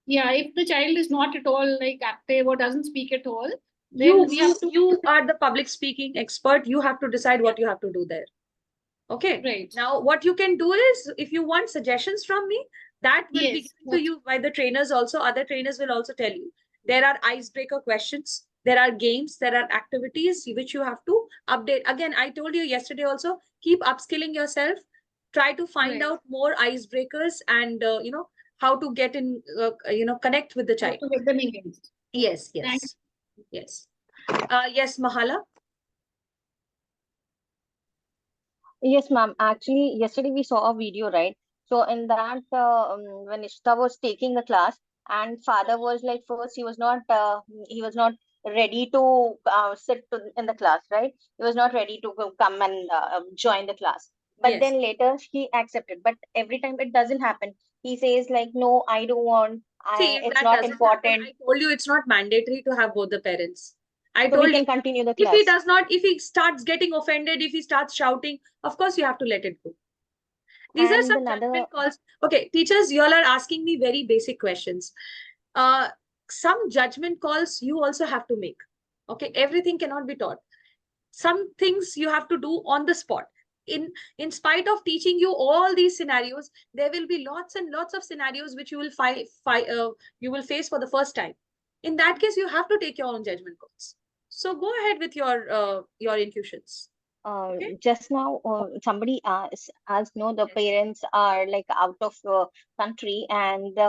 Yeah, if the child is not at all like active or doesn't speak at all, then you are the public speaking expert. You have to decide what you have to do there. Okay. Right. Now, what you can do is, if you want suggestions from me, that will be given to you by the trainers also. Other trainers will also tell you. There are icebreaker questions. There are games. There are activities which you have to update. Again, I told you yesterday also, keep upskilling yourself. Try to find out more icebreakers and, how to get in, connect with the child. To get them engaged. Yes, yes. Yes. Yes, Mahala. Yes, ma'am. Actually, yesterday we saw a video, right? So in that, when Ishita was taking the class, and father was like, first he was not ready to sit in the class, right? He was not ready to come and join the class. But then later he accepted. But every time it doesn't happen. He says like, no, I don't want. It's not important. I told you it's not mandatory to have both the parents. I So told we can you, continue the if class. he does not, if he starts getting offended, if he starts shouting, of course you have to let it go. These are some judgment calls. Okay, teachers, you all are asking me very basic questions. Some judgment calls you also have to make. Okay, everything cannot be taught. Some things you have to do on the spot. In spite of teaching you all these scenarios, there will be lots and lots of scenarios which you will face for the first time. In that case, you have to take your own judgment calls. So go ahead with your intuitions. Just now, somebody asked, no, the parents are like out of country, and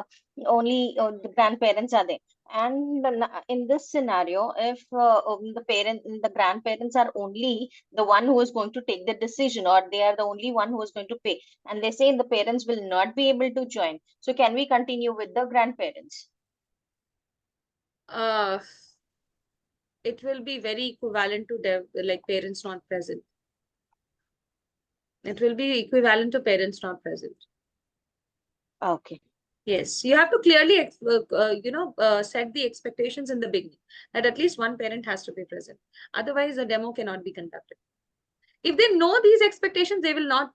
only the grandparents are there. And in this scenario, if the grandparents are only the one who is going to take the decision, or they are the only one who is going to pay, and they say the parents will not be able to join, so can we continue with the grandparents? It will be very equivalent to like parents not present. It will be equivalent to parents not present. Okay. Yes, you have to clearly, set the expectations in the beginning that at least one parent has to be present. Otherwise, the demo cannot be conducted. If they know these expectations, they will not,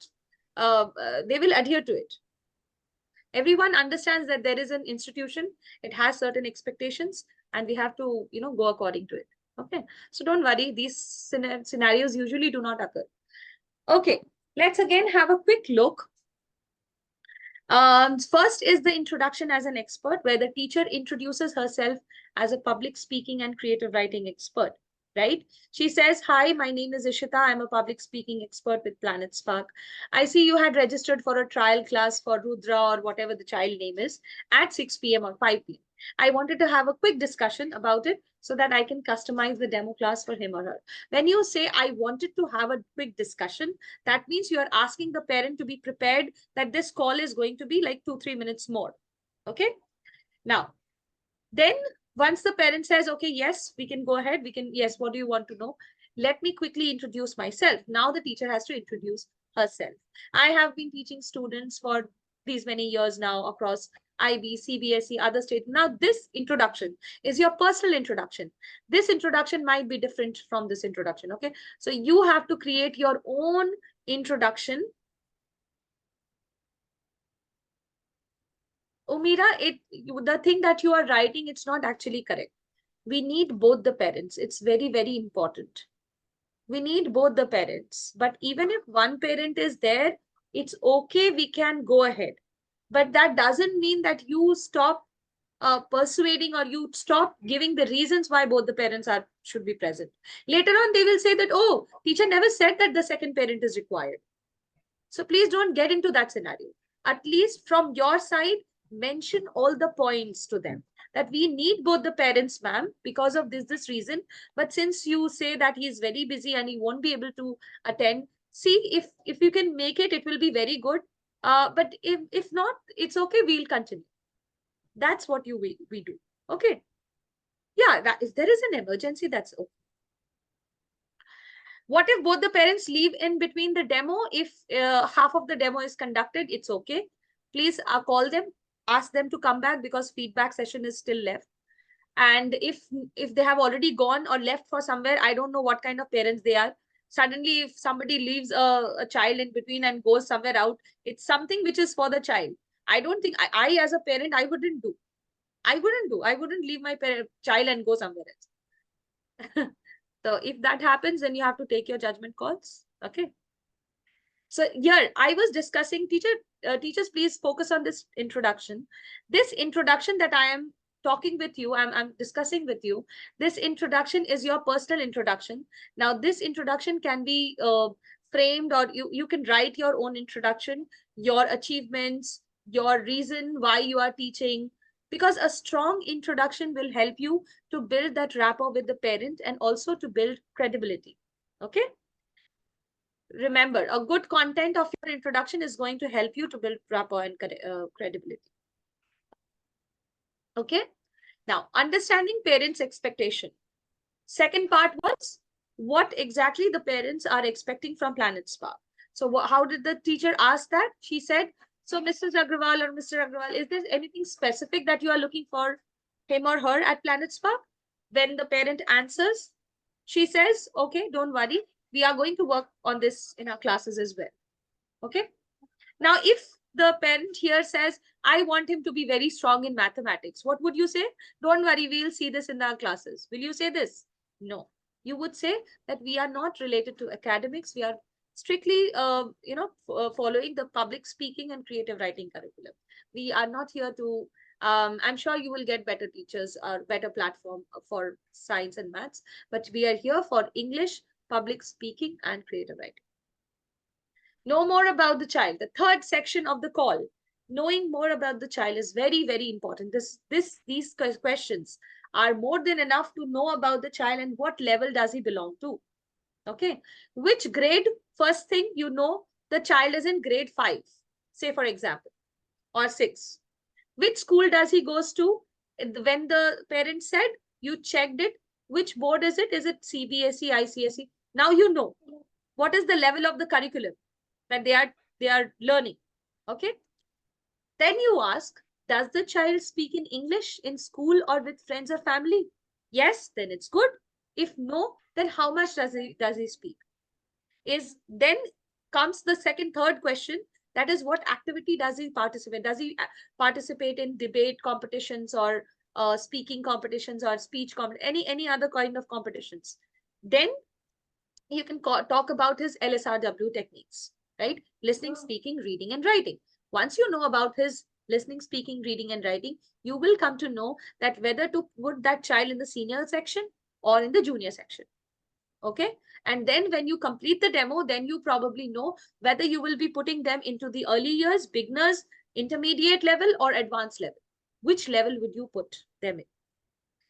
they will adhere to it. Everyone understands that there is an institution, it has certain expectations, and we have to, go according to it. Okay, so don't worry, these scenarios usually do not occur. Okay, let's again have a quick look. First is the introduction as an expert, where the teacher introduces herself as a public speaking and creative writing expert, right? She says, hi, my name is Ishita. I'm a public speaking expert with Planet Spark. I see you had registered for a trial class for Rudra or whatever the child name is at 6 p.m. or 5 p.m. I wanted to have a quick discussion about it so that I can customize the demo class for him or her. When you say I wanted to have a quick discussion, that means you are asking the parent to be prepared that this call is going to be like 2-3 minutes more. Okay. Now, then once the parent says, okay, yes, we can go ahead. Yes, what do you want to know? Let me quickly introduce myself. Now the teacher has to introduce herself. I have been teaching students for these many years now across IB, CBSE, other states. Now this introduction is your personal introduction. This introduction might be different from this introduction, okay? So you have to create your own introduction. Umira, the thing that you are writing, it's not actually correct. We need both the parents. It's very, very important. We need both the parents. But even if one parent is there, it's okay, we can go ahead. But that doesn't mean that you stop persuading or you stop giving the reasons why both the parents should be present. Later on, they will say that, oh, teacher never said that the second parent is required. So please don't get into that scenario. At least from your side, mention all the points to them that we need both the parents, ma'am, because of this reason. But since you say that he is very busy and he won't be able to attend, see if you can make it, it will be very good. But if not, it's okay. We'll continue. That's what we do. Okay. Yeah, if there is an emergency, that's okay. What if both the parents leave in between the demo? If half of the demo is conducted, it's okay. Please call them, ask them to come back because feedback session is still left. And if they have already gone or left for somewhere, I don't know what kind of parents they are. Suddenly, if somebody leaves a child in between and goes somewhere out, it's something which is for the child. I don't think, I as a parent, I wouldn't do. I wouldn't leave my child and go somewhere else. So if that happens, then you have to take your judgment calls. Okay. So here I was discussing, teachers, please focus on this introduction. This introduction that I am talking with you, I'm discussing with you. This introduction is your personal introduction. Now this introduction can be framed, or you can write your own introduction, your achievements, your reason why you are teaching, because a strong introduction will help you to build that rapport with the parent and also to build credibility. Okay. Remember, a good content of your introduction is going to help you to build rapport and credibility. Okay. Now, understanding parents' expectation. Second part was what exactly the parents are expecting from Planet Spark. So how did the teacher ask that? She said, so Mrs. Agrawal or Mr. Agrawal, is there anything specific that you are looking for him or her at Planet Spark? When the parent answers, she says, okay, don't worry. We are going to work on this in our classes as well. Okay. Now, if the parent here says, I want him to be very strong in mathematics, what would you say? Don't worry, we'll see this in our classes. Will you say this? No. You would say that we are not related to academics. We are strictly, following the public speaking and creative writing curriculum. We are not here to, I'm sure you will get better teachers or better platform for science and maths, but we are here for English, public speaking, and creative writing. Know more about the child. The third section of the call, knowing more about the child, is very, very important. These questions are more than enough to know about the child and what level does he belong to. Okay. Which grade? First thing, you know the child is in grade 5, say for example, or 6. Which school does he goes to? When the parent said, you checked it. Which board is it? Is it CBSE, ICSE? Now you know what is the level of the curriculum that they are learning. Okay. Then you ask, does the child speak in English in school or with friends or family? Yes, then it's good. If no, then how much does he speak? Then comes the third question. That is, what activity does he participate? Does he participate in debate competitions or speaking competitions or speech any other kind of competitions? Then you can talk about his LSRW techniques, right? Listening, speaking, reading, and writing. Once you know about his listening, speaking, reading, and writing, you will come to know that whether to put that child in the senior section or in the junior section. Okay. And then when you complete the demo, then you probably know whether you will be putting them into the early years, beginners, intermediate level, or advanced level. Which level would you put them in?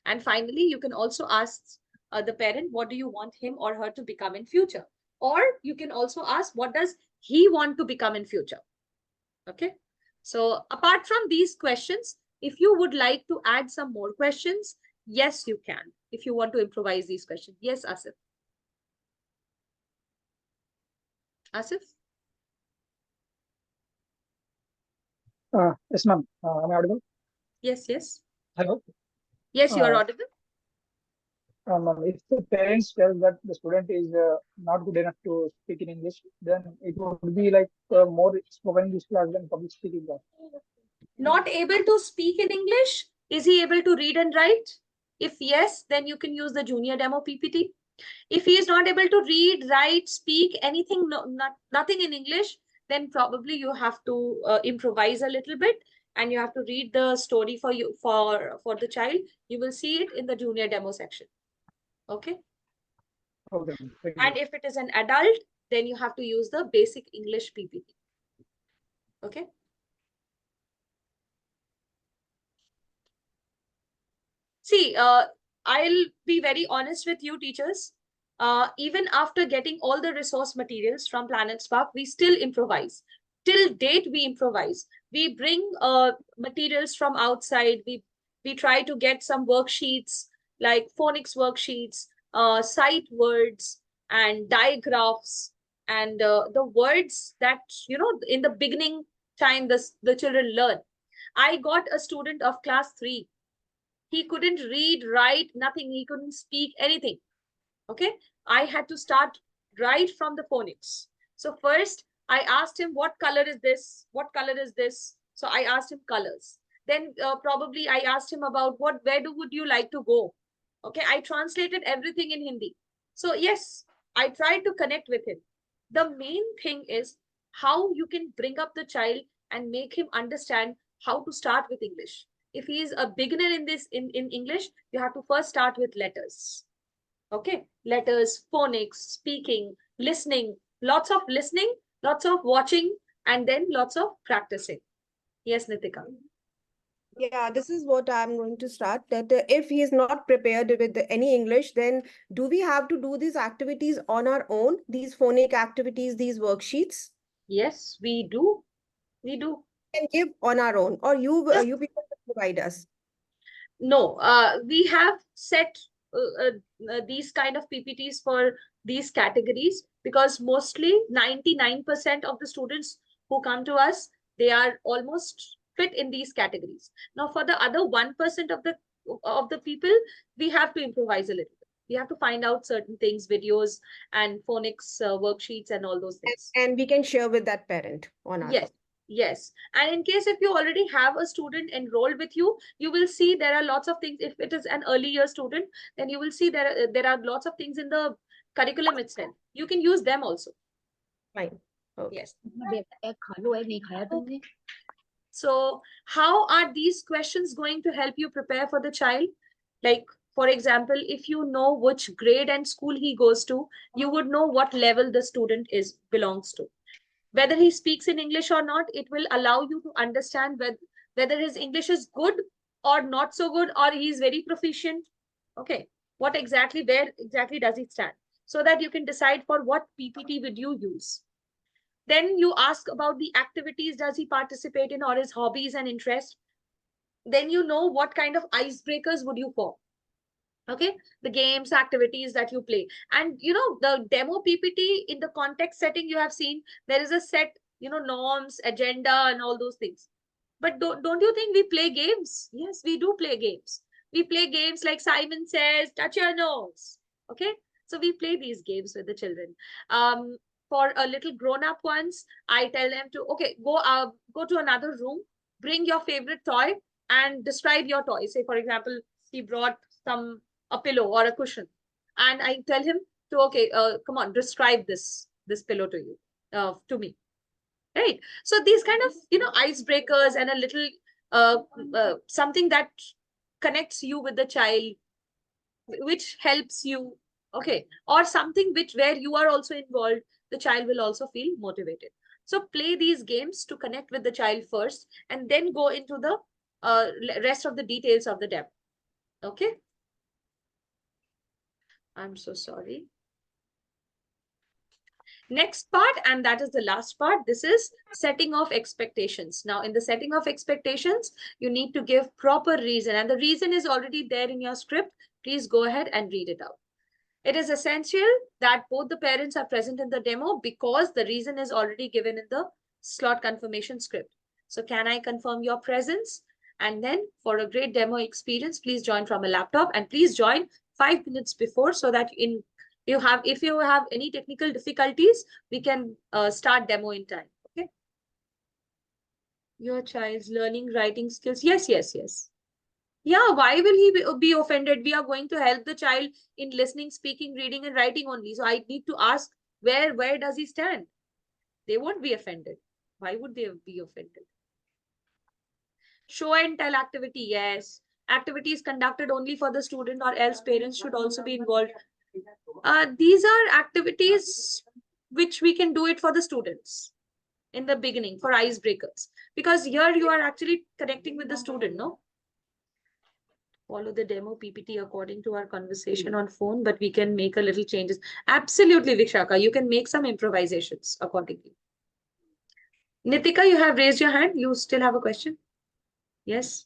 And finally, you can also ask the parent, what do you want him or her to become in future? Or you can also ask, what does he want to become in future? Okay. So apart from these questions, if you would like to add some more questions, yes, you can. If you want to improvise these questions. Yes, Asif. Asif? Yes, ma'am. Am I audible? Yes, yes. Hello. Yes, you are audible. Ma'am, if the parents tell that the student is not good enough to speak in English, then it would be like more spoken English class than public speaking class. Not able to speak in English? Is he able to read and write? If yes, then you can use the junior demo PPT. If he is not able to read, write, speak anything, nothing in English, then probably you have to improvise a little bit and you have to read the story for the child. You will see it in the junior demo section. Okay. Okay. Thank you. And if it is an adult, then you have to use the basic English PPT. Okay. See, I'll be very honest with you, teachers. Even after getting all the resource materials from Planet Spark, we still improvise. Till date, we improvise. We bring materials from outside. We try to get some worksheets like phonics worksheets, sight words, and digraphs, and the words that, in the beginning time, the children learn. I got a student of class 3. He couldn't read, write, nothing. He couldn't speak anything. Okay. I had to start right from the phonics. So first I asked him, what color is this? What color is this? So I asked him colors. Then probably I asked him about would you like to go? Okay. I translated everything in Hindi. So yes, I tried to connect with him. The main thing is how you can bring up the child and make him understand how to start with English. If he is a beginner in English, you have to first start with letters. Okay, letters, phonics, speaking, listening, lots of listening, lots of watching, and then lots of practicing. Yes, Nitika. Yeah, this is what I'm going to start. That if he is not prepared with any English, then do we have to do these activities on our own? These phonic activities, these worksheets? Yes, we do. We do. Can give on our own, or you people will provide us? No, we have set these kind of PPTs for these categories because mostly 99% of the students who come to us, they are almost fit in these categories. Now, for the other 1% of the people, we have to improvise a little bit. We have to find out certain things, videos and phonics worksheets and all those things. And we can share with that parent on our Yes. Yes. And in case if you already have a student enrolled with you, you will see there are lots of things. If it is an early year student, then you will see there are lots of things in the curriculum itself. You can use them also. Fine. Okay. Yes. So how are these questions going to help you prepare for the child? Like, for example, if you know which grade and school he goes to, you would know what level the student belongs to. Whether he speaks in English or not, it will allow you to understand whether his English is good or not so good, or he is very proficient. Okay. Where exactly does he stand? So that you can decide for what PPT would you use. Then you ask about the activities does he participate in or his hobbies and interests. Then you know what kind of icebreakers would you form. Okay, the games, activities that you play. And the demo PPT in the context setting you have seen, there is a set, norms, agenda and all those things. But don't you think we play games? Yes, we do play games. We play games like Simon Says, touch your nose. Okay, so we play these games with the children. For a little grown-up ones, I tell them to, okay, go to another room, bring your favorite toy and describe your toy. Say, for example, he brought a pillow or a cushion, and I tell him to, okay, come on, describe this pillow to you, to me, right? So these kind of icebreakers and a little something that connects you with the child, which helps you Okay, or something where you are also involved, the child will also feel motivated. So play these games to connect with the child first, and then go into the rest of the details of the demo. Okay. I'm so sorry. Next part, and that is the last part, this is setting of expectations. Now, in the setting of expectations, you need to give proper reason, and the reason is already there in your script. Please go ahead and read it out. It is essential that both the parents are present in the demo because the reason is already given in the slot confirmation script. So can I confirm your presence? And then for a great demo experience, please join from a laptop, and please join 5 minutes before so that if you have any technical difficulties, we can start demo in time. Okay. Your child's learning writing skills. Yes, yes, yes. Yeah, why will he be offended? We are going to help the child in listening, speaking, reading, and writing only. So I need to ask, where does he stand? They won't be offended. Why would they be offended? Show and tell activity. Yes. Activity is conducted only for the student, or else parents should also be involved. These are activities which we can do it for the students in the beginning for icebreakers. Because here you are actually connecting with the student, no? Follow the demo PPT according to our conversation on phone, but we can make a little changes. Absolutely, Vishaka. You can make some improvisations accordingly. Nitika, you have raised your hand. You still have a question? Yes.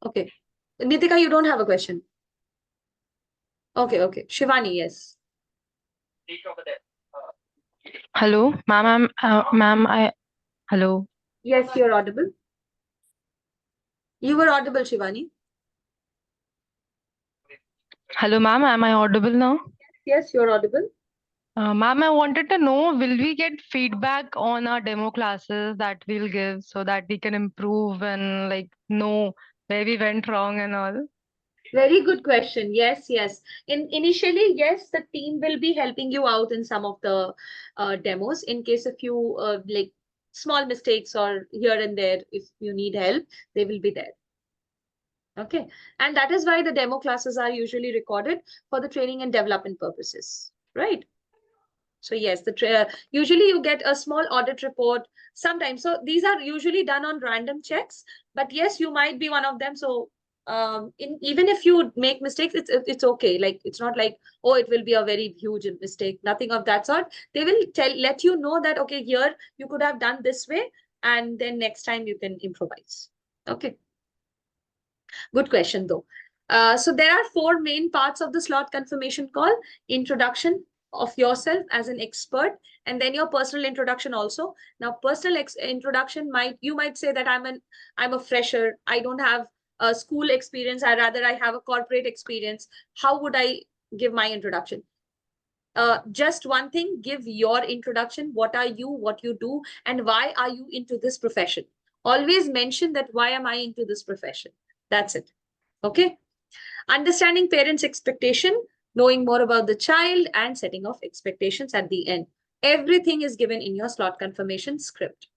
Okay. Nitika, you don't have a question. Okay, okay. Shivani, yes. Hello, ma'am. Hello. Yes, you're audible. You were audible, Shivani. Hello, ma'am. Am I audible now? Yes, you're audible. Ma'am, I wanted to know, will we get feedback on our demo classes that we'll give so that we can improve and like know where we went wrong and all? Very good question. Yes, yes. Initially, yes, the team will be helping you out in some of the demos in case of you like small mistakes or here and there. If you need help, they will be there. Okay. And that is why the demo classes are usually recorded for the training and development purposes, right? So yes, usually you get a small audit report sometimes. So these are usually done on random checks, but yes, you might be one of them. So even if you make mistakes, it's okay. Like, it's not like, oh, it will be a very huge mistake. Nothing of that sort. They will let you know that, okay, here you could have done this way, and then next time you can improvise. Okay. Good question though. So there are 4 main parts of the slot confirmation call: introduction of yourself as an expert, and then your personal introduction also. Now, personal introduction you might say that I'm a fresher. I don't have a school experience. I have a corporate experience. How would I give my introduction? Just one thing, give your introduction. What are you, what you do, and why are you into this profession? Always mention that, why am I into this profession? That's it. Okay. Understanding parents' expectation, knowing more about the child, and setting of expectations at the end. Everything is given in your slot confirmation script.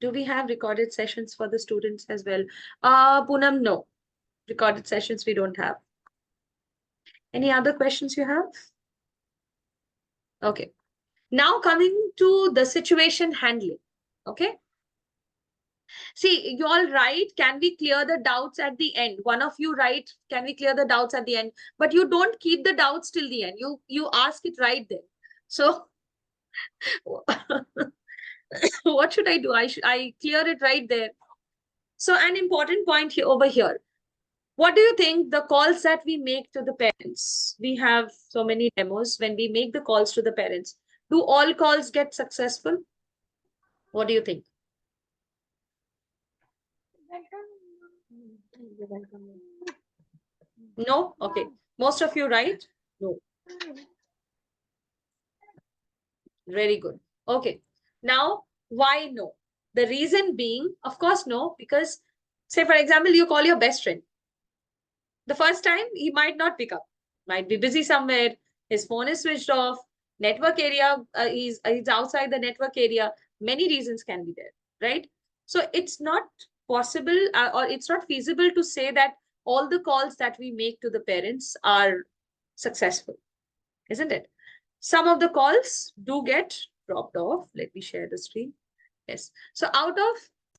Do we have recorded sessions for the students as well? Poonam, no. Recorded sessions we don't have. Any other questions you have? Okay. Now coming to the situation handling. Okay. See, you all write, can we clear the doubts at the end? One of you write, can we clear the doubts at the end? But you don't keep the doubts till the end. You ask it right there. So what should I do? I clear it right there. So an important point here over here. What do you think the calls that we make to the parents? We have so many demos. When we make the calls to the parents, do all calls get successful? What do you think? No? Okay. Most of you write? No. Very good. Okay. Now, why no? The reason being, of course, no, because say, for example, you call your best friend. The first time he might not pick up, might be busy somewhere. His phone is switched off. Network area, he's outside the network area. Many reasons can be there. right? So it's not possible or it's not feasible to say that all the calls that we make to the parents are successful, isn't it? Some of the calls do get dropped off. Let me share the screen. Yes. So out of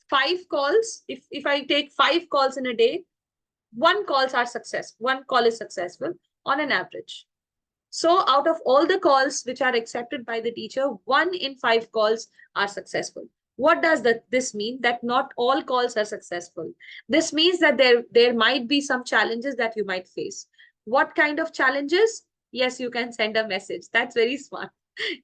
5 calls, if I take 5 calls in a day, 1 call is successful on an average. So out of all the calls which are accepted by the teacher, 1 in 5 calls are successful. What does this mean? That not all calls are successful. This means that there might be some challenges that you might face. What kind of challenges? Yes, you can send a message. That's very smart.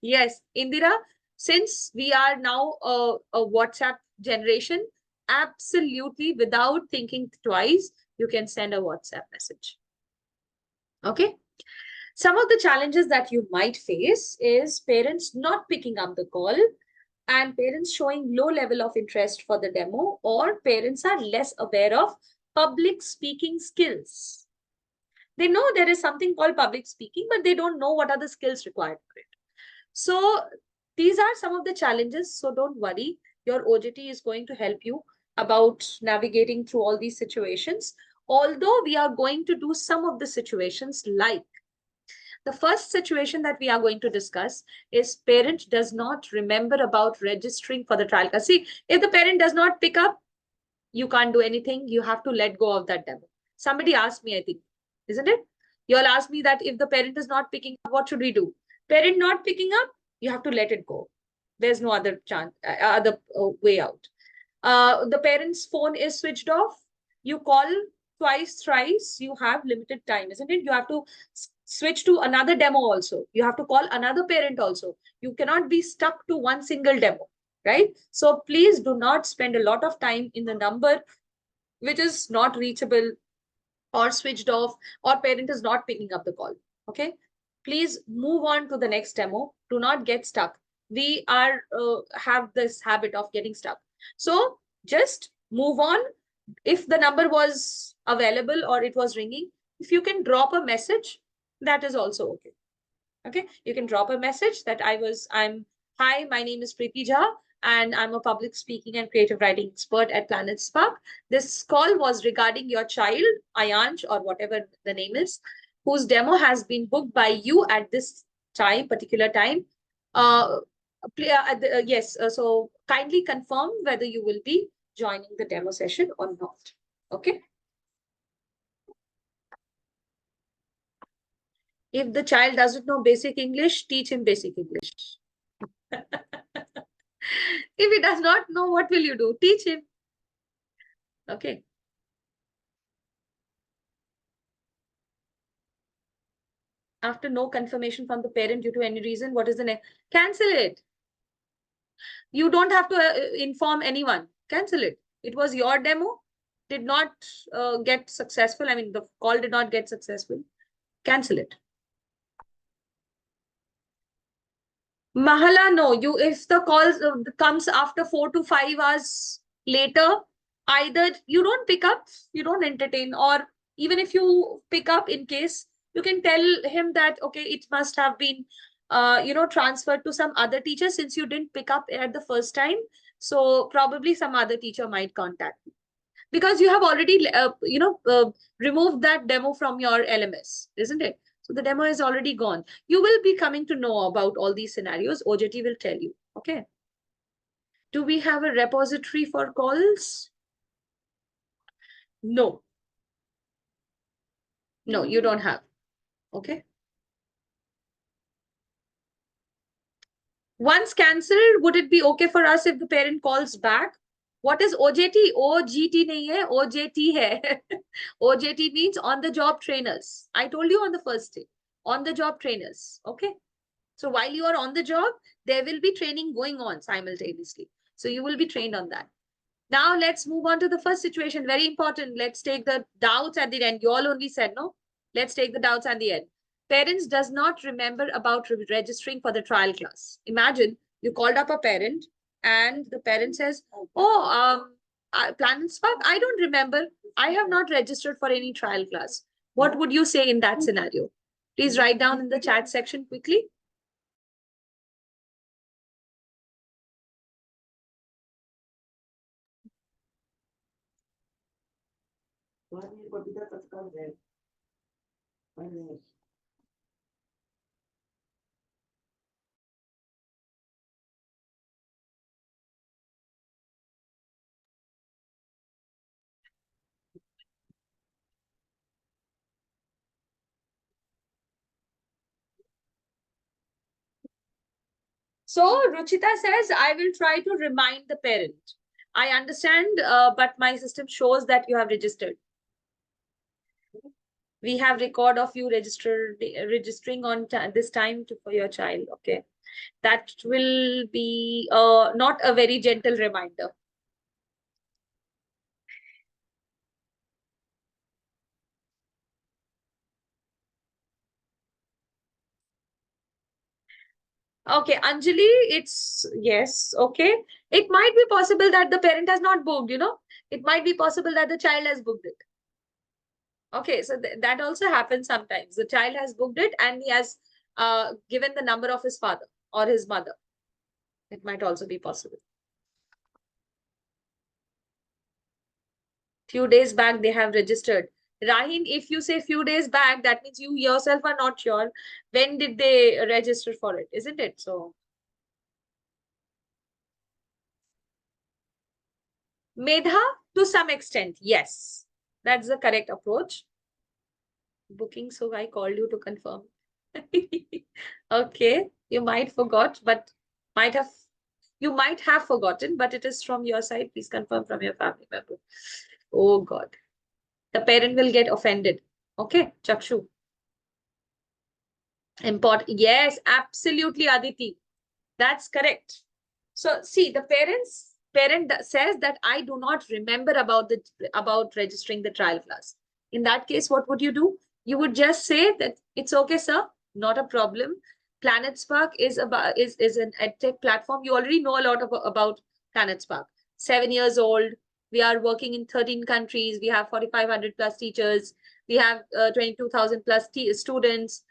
Yes, Indira, since we are now a WhatsApp generation, absolutely without thinking twice, you can send a WhatsApp message. Okay. Some of the challenges that you might face is parents not picking up the call and parents showing low level of interest for the demo, or parents are less aware of public speaking skills. They know there is something called public speaking, but they don't know what are the skills required for it. So these are some of the challenges. So don't worry, your OJT is going to help you about navigating through all these situations. Although we are going to do some of the situations, like the first situation that we are going to discuss is parent does not remember about registering for the trial class. See, if the parent does not pick up, you can't do anything. You have to let go of that demo. Somebody asked me, I think, isn't it? You all asked me that if the parent is not picking up, what should we do? Parent not picking up, you have to let it go. There's no other chance, way out. The parent's phone is switched off. You call twice, thrice, you have limited time, isn't it? You have to switch to another demo also. You have to call another parent also. You cannot be stuck to one single demo, right? So please do not spend a lot of time in the number which is not reachable or switched off, or parent is not picking up the call. Okay. Please move on to the next demo. Do not get stuck. We are have this habit of getting stuck. So just move on. If the number was available or it was ringing, if you can drop a message, that is also okay. Okay, you can drop a message that hi, my name is Preeti Jha, and I'm a public speaking and creative writing expert at Planet Spark. This call was regarding your child, Ayansh, or whatever the name is, whose demo has been booked by you at this particular time. Yes, so kindly confirm whether you will be joining the demo session or not. Okay. If the child doesn't know basic English, teach him basic English. If he does not know, what will you do? Teach him. Okay. After no confirmation from the parent due to any reason, what is the next? Cancel it. You don't have to inform anyone. Cancel it. It was your demo. Did not get successful. I mean, the call did not get successful. Cancel it. Mahala, no. If the call comes after 4 to 5 hours later, either you don't pick up, you don't entertain, or even if you pick up, in case, you can tell him that, okay, it must have been, transferred to some other teacher since you didn't pick up at the first time. So probably some other teacher might contact you, because you have already, removed that demo from your LMS, isn't it? So the demo is already gone. You will be coming to know about all these scenarios. OJT will tell you. Okay. Do we have a repository for calls? No. No, you don't have. Okay. Once cancelled, would it be okay for us if the parent calls back? What is OJT? OGT nahi hai, OJT hai. OJT means on the job trainers. I told you on the first day, on the job trainers. Okay. So while you are on the job, there will be training going on simultaneously. So you will be trained on that. Now let's move on to the first situation. Very important. Let's take the doubts at the end. You all only said no. Let's take the doubts at the end. Parents does not remember about registering for the trial class. Imagine you called up a parent and the parent says, oh, Planet Spark, I don't remember. I have not registered for any trial class. What would you say in that scenario? Please write down in the chat section quickly. So Ruchita says, I will try to remind the parent. I understand, but my system shows that you have registered. We have record of you registering on this time for your child. Okay. That will be not a very gentle reminder. Okay, Anjali, it's yes, okay. It might be possible that the parent has not booked, you know. It might be possible that the child has booked it. Okay, so that also happens sometimes. The child has booked it and he has given the number of his father or his mother. It might also be possible. Few days back, they have registered. Rahin, if you say few days back, that means you yourself are not sure when did they register for it, isn't it? So, Medha, to some extent, yes. That's the correct approach. Booking, so I called you to confirm. Okay, you might forgot, but you might have forgotten, but it is from your side. Please confirm from your family member. Oh God. The parent will get offended. Okay, Chakshu. Important. Yes, absolutely, Aditi. That's correct. So see, the parent says that I do not remember about registering the trial class. In that case, what would you do? You would just say that it's okay, sir, not a problem. Planet Spark is an edtech platform. You already know a lot about Planet Spark. 7 years old. We are working in 13 countries. We have 4,500 plus teachers. We have 22,000 plus students.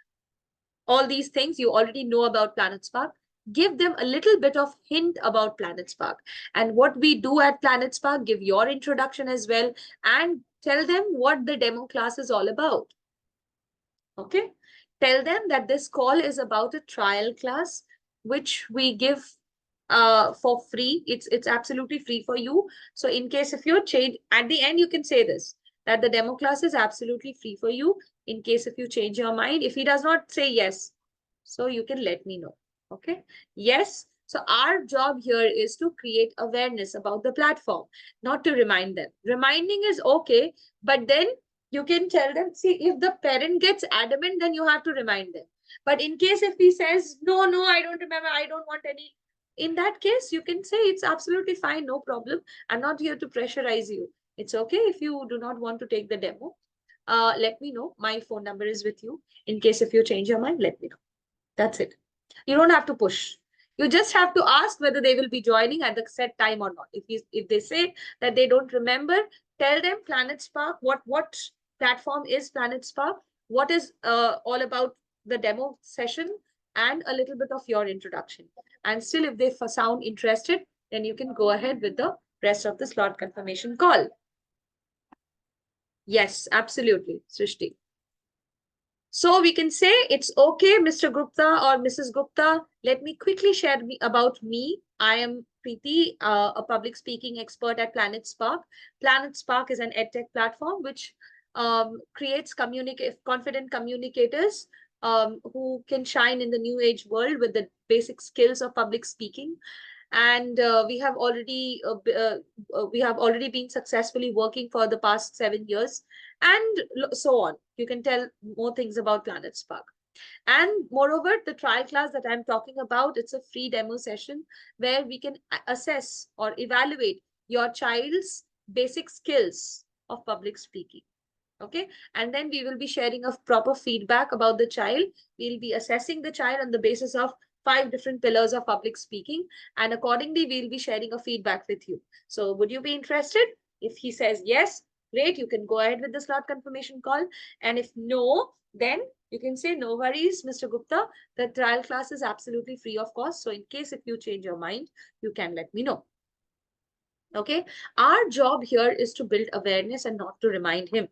All these things you already know about Planet Spark. Give them a little bit of hint about Planet Spark. And what we do at Planet Spark, give your introduction as well and tell them what the demo class is all about. Okay. Tell them that this call is about a trial class, which we give for free. It's absolutely free for you. So in case if you're changed, at the end, you can say this, that the demo class is absolutely free for you. In case if you change your mind, if he does not say yes, so you can let me know. Okay. Yes. So our job here is to create awareness about the platform, not to remind them. Reminding is okay, but then you can tell them, see, if the parent gets adamant, then you have to remind them. But in case if he says, no, I don't remember, I don't want any, in that case, you can say it's absolutely fine, no problem. I'm not here to pressurize you. It's okay if you do not want to take the demo. Let me know. My phone number is with you. In case if you change your mind, let me know. That's it. You don't have to push. You just have to ask whether they will be joining at the set time or not. If they say that they don't remember, tell them Planet Spark, what platform is Planet Spark, what is all about the demo session, and a little bit of your introduction. And still, if they sound interested, then you can go ahead with the rest of the slot confirmation call. Yes, absolutely, Srishti. So we can say it's okay, Mr. Gupta or Mrs. Gupta. Let me quickly share about me. I am Preeti, a public speaking expert at Planet Spark. Planet Spark is an edtech platform which creates confident communicators who can shine in the new age world with the basic skills of public speaking. And we have already been successfully working for the past 7 years, and so on. You can tell more things about Planet Spark. And moreover, the trial class that I'm talking about, it's a free demo session where we can assess or evaluate your child's basic skills of public speaking. Okay, and then we will be sharing a proper feedback about the child. We'll be assessing the child on the basis of 5 different pillars of public speaking, and accordingly we'll be sharing a feedback with you. So would you be interested? If he says yes, great, you can go ahead with the slot confirmation call. And if no, then you can say no worries, Mr. Gupta, the trial class is absolutely free of cost. So in case if you change your mind, you can let me know. Okay, our job here is to build awareness and not to remind him.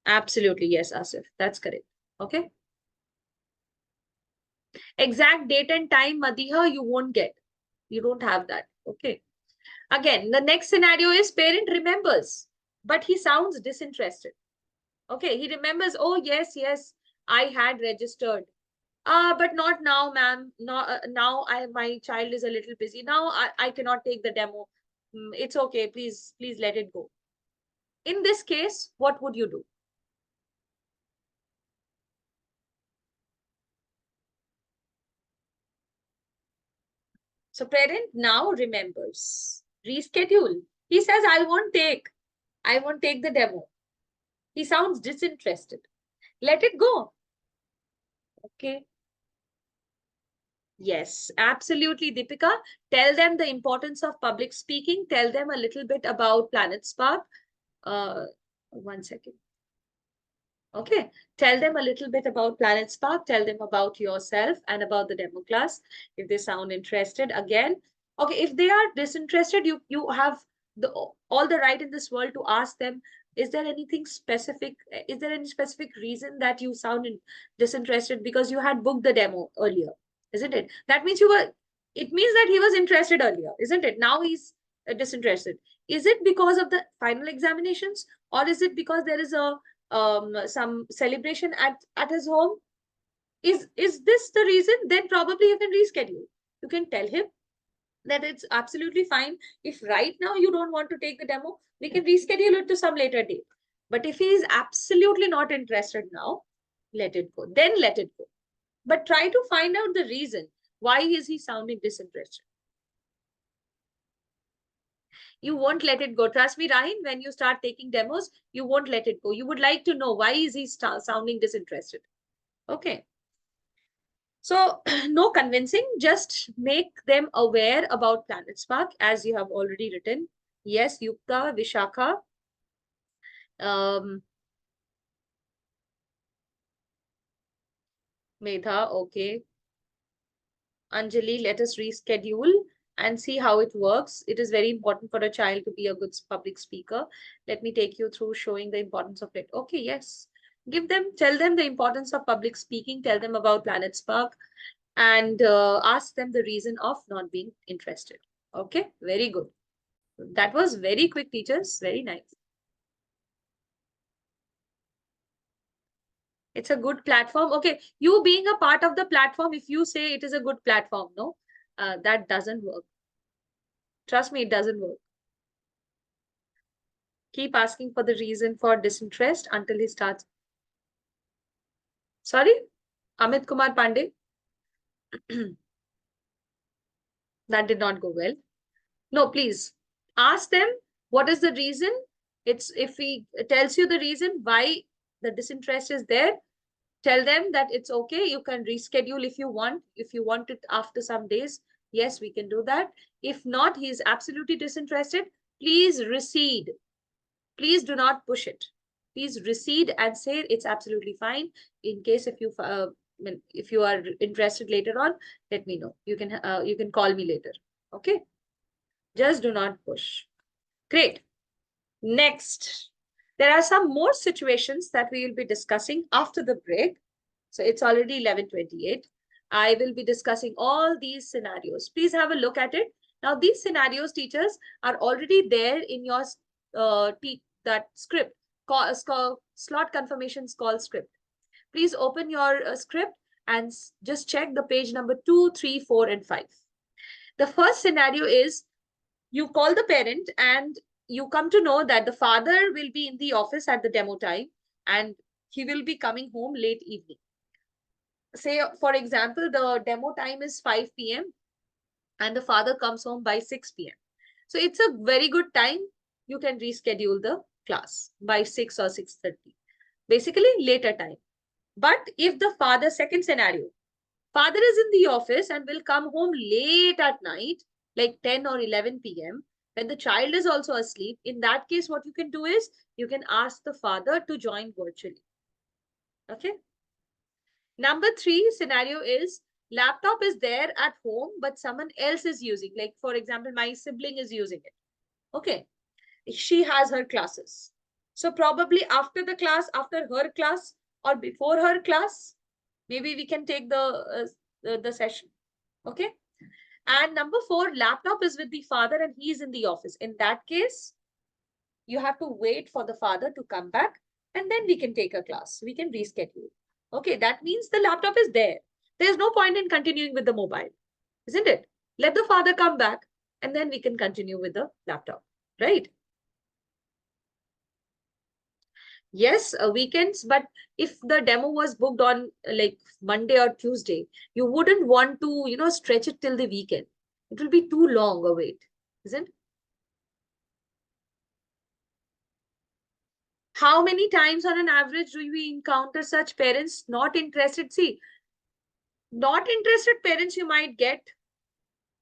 Absolutely, yes, Asif. That's correct. Okay. Exact date and time, Madiha, you won't get. You don't have that. Okay. Again, the next scenario is parent remembers, but he sounds disinterested. Okay, he remembers, oh, yes, yes, I had registered. But not now, ma'am. No, now my child is a little busy. Now I cannot take the demo. It's okay. Please let it go. In this case, what would you do? So parent now remembers. Reschedule. He says, I won't take the demo. He sounds disinterested. Let it go. Okay. Yes, absolutely, Deepika. Tell them the importance of public speaking. Tell them a little bit about Planet Spark. 1 second. Okay. Tell them a little bit about Planet Spark. Tell them about yourself and about the demo class if they sound interested. Again, okay, if they are disinterested, you have all the right in this world to ask them, is there anything specific? Is there any specific reason that you sound disinterested? Because you had booked the demo earlier, isn't it? That means it means that he was interested earlier, isn't it? Now he's disinterested. Is it because of the final examinations, or is it because there is some celebration at his home? Is this the reason? Then probably you can reschedule. You can tell him that it's absolutely fine. If right now you don't want to take the demo, we can reschedule it to some later date. But if he is absolutely not interested now, let it go. Then let it go. But try to find out the reason. Why is he sounding disinterested? You won't let it go. Trust me, Rahin, when you start taking demos, you won't let it go. You would like to know why is he sounding disinterested. Okay. So no convincing, just make them aware about Planet Spark as you have already written. Yes, Yukta, Vishakha. Medha, okay. Anjali, let us reschedule and see how it works. It is very important for a child to be a good public speaker. Let me take you through showing the importance of it. Okay, yes. Tell them the importance of public speaking, tell them about Planet Spark, and ask them the reason of not being interested. Okay, very good. That was very quick, teachers. Very nice. It's a good platform. Okay, you being a part of the platform, if you say it is a good platform, no, that doesn't work. Trust me, it doesn't work. Keep asking for the reason for disinterest until he starts. Sorry, Amit Kumar Pandey. That did not go well. No, please ask them what is the reason. It's if he tells you the reason why the disinterest is there, tell them that it's okay. You can reschedule if you want. If you want it after some days, yes, we can do that. If not, he is absolutely disinterested. Please recede. Please do not push it. Please recede and say it's absolutely fine. In case if you are interested later on, let me know. You can call me later. Okay. Just do not push. Great. Next, there are some more situations that we will be discussing after the break. So it's already 11:28. I will be discussing all these scenarios. Please have a look at it. Now, these scenarios, teachers, are already there in your that script, slot confirmations call script. Please open your script and just check the page number 2, 3, 4, and 5. The first scenario is you call the parent and you come to know that the father will be in the office at the demo time and he will be coming home late evening. Say, for example, the demo time is 5 p.m. and the father comes home by 6 p.m. So it's a very good time. You can reschedule the class by 6 or 6:30. Basically, later time. But if the father, second scenario, father is in the office and will come home late at night, like 10 or 11 p.m., when the child is also asleep, in that case, what you can do is you can ask the father to join virtually. Okay. Number 3 scenario is laptop is there at home, but someone else is using, like, for example, my sibling is using it. Okay. She has her classes. So probably after the class, after her class or before her class, maybe we can take the session. Okay. And number 4, laptop is with the father and he is in the office. In that case, you have to wait for the father to come back and then we can take a class. We can reschedule. Okay, that means the laptop is there. There's no point in continuing with the mobile, isn't it? Let the father come back and then we can continue with the laptop, right? Yes, weekends, but if the demo was booked on like Monday or Tuesday, you wouldn't want to, stretch it till the weekend. It will be too long a wait, isn't it? How many times on an average do we encounter such parents not interested? See, not interested parents you might get.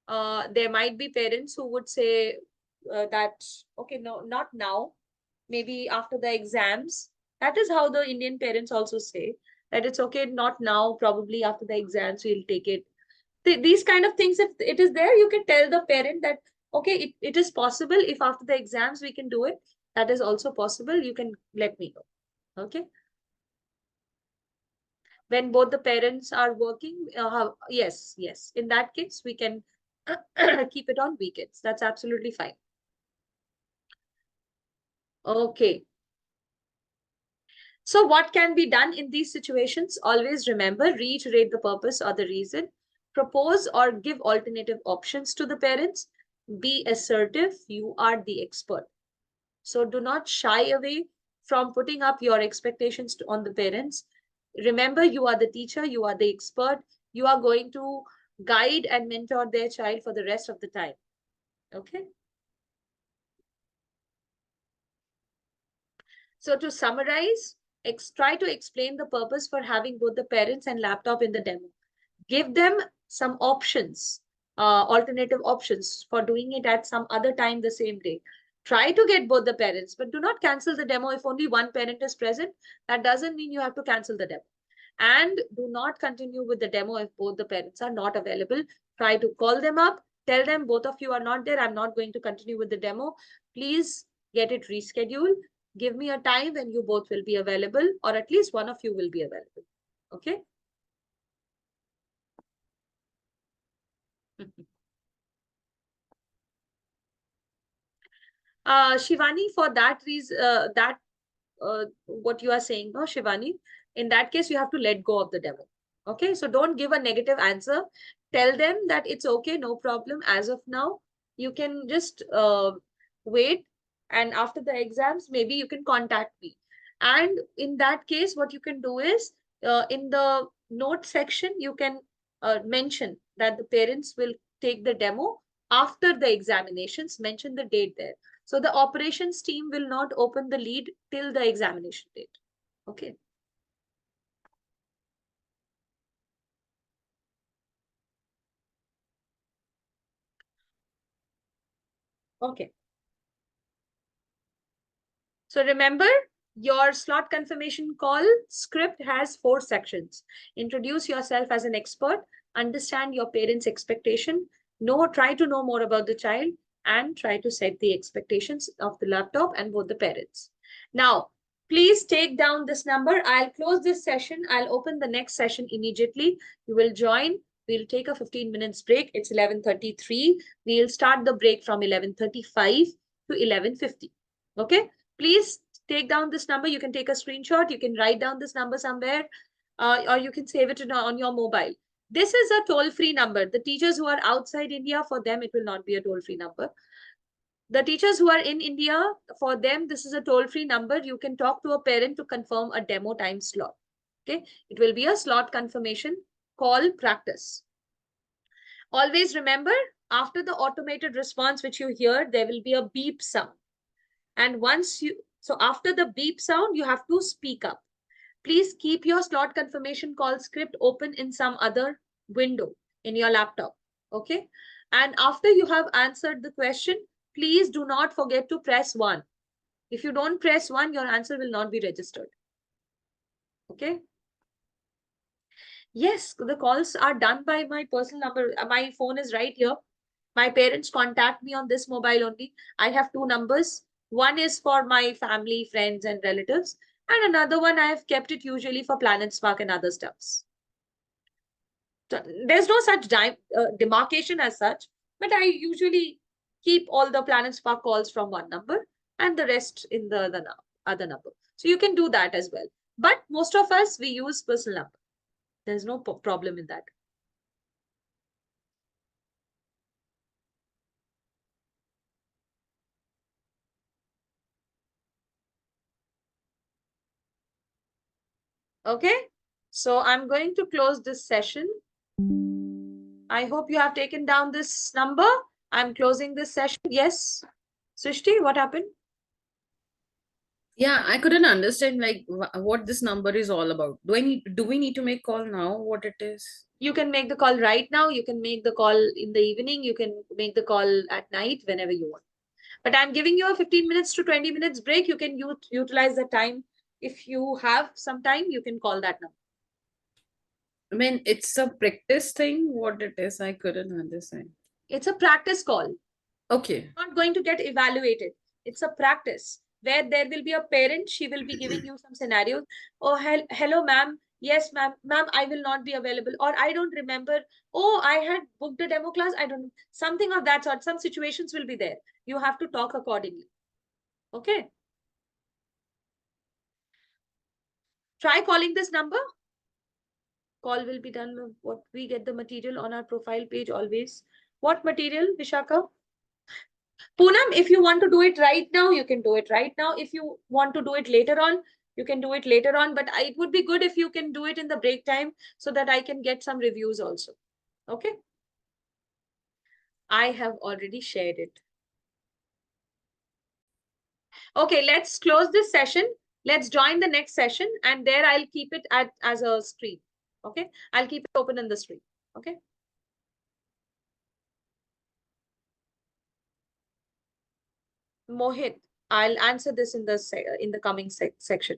There might be parents who would say that, okay, no, not now, maybe after the exams. That is how the Indian parents also say that it's okay, not now, probably after the exams, we'll take it. These kind of things, if it is there, you can tell the parent that, okay, it is possible if after the exams we can do it. That is also possible. You can let me know. Okay. When both the parents are working, yes. In that case, we can keep it on weekends. That's absolutely fine. Okay. So what can be done in these situations? Always remember, reiterate the purpose or the reason. Propose or give alternative options to the parents. Be assertive. You are the expert. So do not shy away from putting up your expectations on the parents. Remember, you are the teacher, you are the expert. You are going to guide and mentor their child for the rest of the time. Okay. So to summarize, try to explain the purpose for having both the parents and laptop in the demo. Give them some options, alternative options for doing it at some other time the same day. Try to get both the parents, but do not cancel the demo if only one parent is present. That doesn't mean you have to cancel the demo. And do not continue with the demo if both the parents are not available. Try to call them up, tell them both of you are not there. I'm not going to continue with the demo. Please get it rescheduled. Give me a time when you both will be available, or at least one of you will be available. Okay. Shivani, for that reason, what you are saying, no, Shivani, in that case, you have to let go of the demo. Okay, so don't give a negative answer. Tell them that it's okay, no problem. As of now, you can just wait. And after the exams, maybe you can contact me. And in that case, what you can do is, in the note section, you can mention that the parents will take the demo after the examinations. Mention the date there. So the operations team will not open the lead till the examination date. Okay. Okay. So remember, your slot confirmation call script has 4 sections. Introduce yourself as an expert, understand your parents' expectation, try to know more about the child, and try to set the expectations of the laptop and both the parents. Now, please take down this number. I'll close this session. I'll open the next session immediately. You will join. We'll take a 15 minutes break. It's 11:33. We'll start the break from 11:35 to 11:50. Okay. Please take down this number. You can take a screenshot. You can write down this number somewhere, or you can save it on your mobile. This is a toll-free number. The teachers who are outside India, for them, it will not be a toll-free number. The teachers who are in India, for them, this is a toll-free number. You can talk to a parent to confirm a demo time slot. Okay. It will be a slot confirmation call practice. Always remember, after the automated response which you hear, there will be a beep sound. And so after the beep sound, you have to speak up. Please keep your slot confirmation call script open in some other window in your laptop. Okay. And after you have answered the question, please do not forget to press 1. If you don't press 1, your answer will not be registered. Okay. Yes, the calls are done by my personal number. My phone is right here. My parents contact me on this mobile only. I have 2 numbers. One is for my family, friends, and relatives. And another one, I have kept it usually for Planet Spark and other stuffs. So there's no such demarcation as such, but I usually keep all the Planet Spark calls from one number and the rest in the other number. So you can do that as well. But most of us, we use personal number. There's no problem in that. Okay, so I'm going to close this session. I hope you have taken down this number. I'm closing this session. Yes, Srishti, what happened? Yeah, I couldn't understand like what this number is all about. Do we need to make call now? What it is? You can make the call right now. You can make the call in the evening. You can make the call at night, whenever you want. But I'm giving you a 15 minutes to 20 minutes break. You can utilize the time. If you have some time, you can call that number. I mean, it's a practice thing. What it is, I couldn't understand. It's a practice call. Okay. Not going to get evaluated. It's a practice where there will be a parent. She will be giving you some scenarios. Oh, hello, ma'am. Yes, ma'am. Ma'am, I will not be available. Or I don't remember. Oh, I had booked a demo class. I don't know. Something of that sort. Some situations will be there. You have to talk accordingly. Okay. Try calling this number. Call will be done. What we get the material on our profile page always. What material, Vishaka? Poonam, if you want to do it right now, you can do it right now. If you want to do it later on, you can do it later on. But it would be good if you can do it in the break time so that I can get some reviews also. Okay. I have already shared it. Okay, let's close this session. Let's join the next session, and there I'll keep it as a stream. Okay, I'll keep it open in the stream. Okay. Mohit, I'll answer this in the coming section.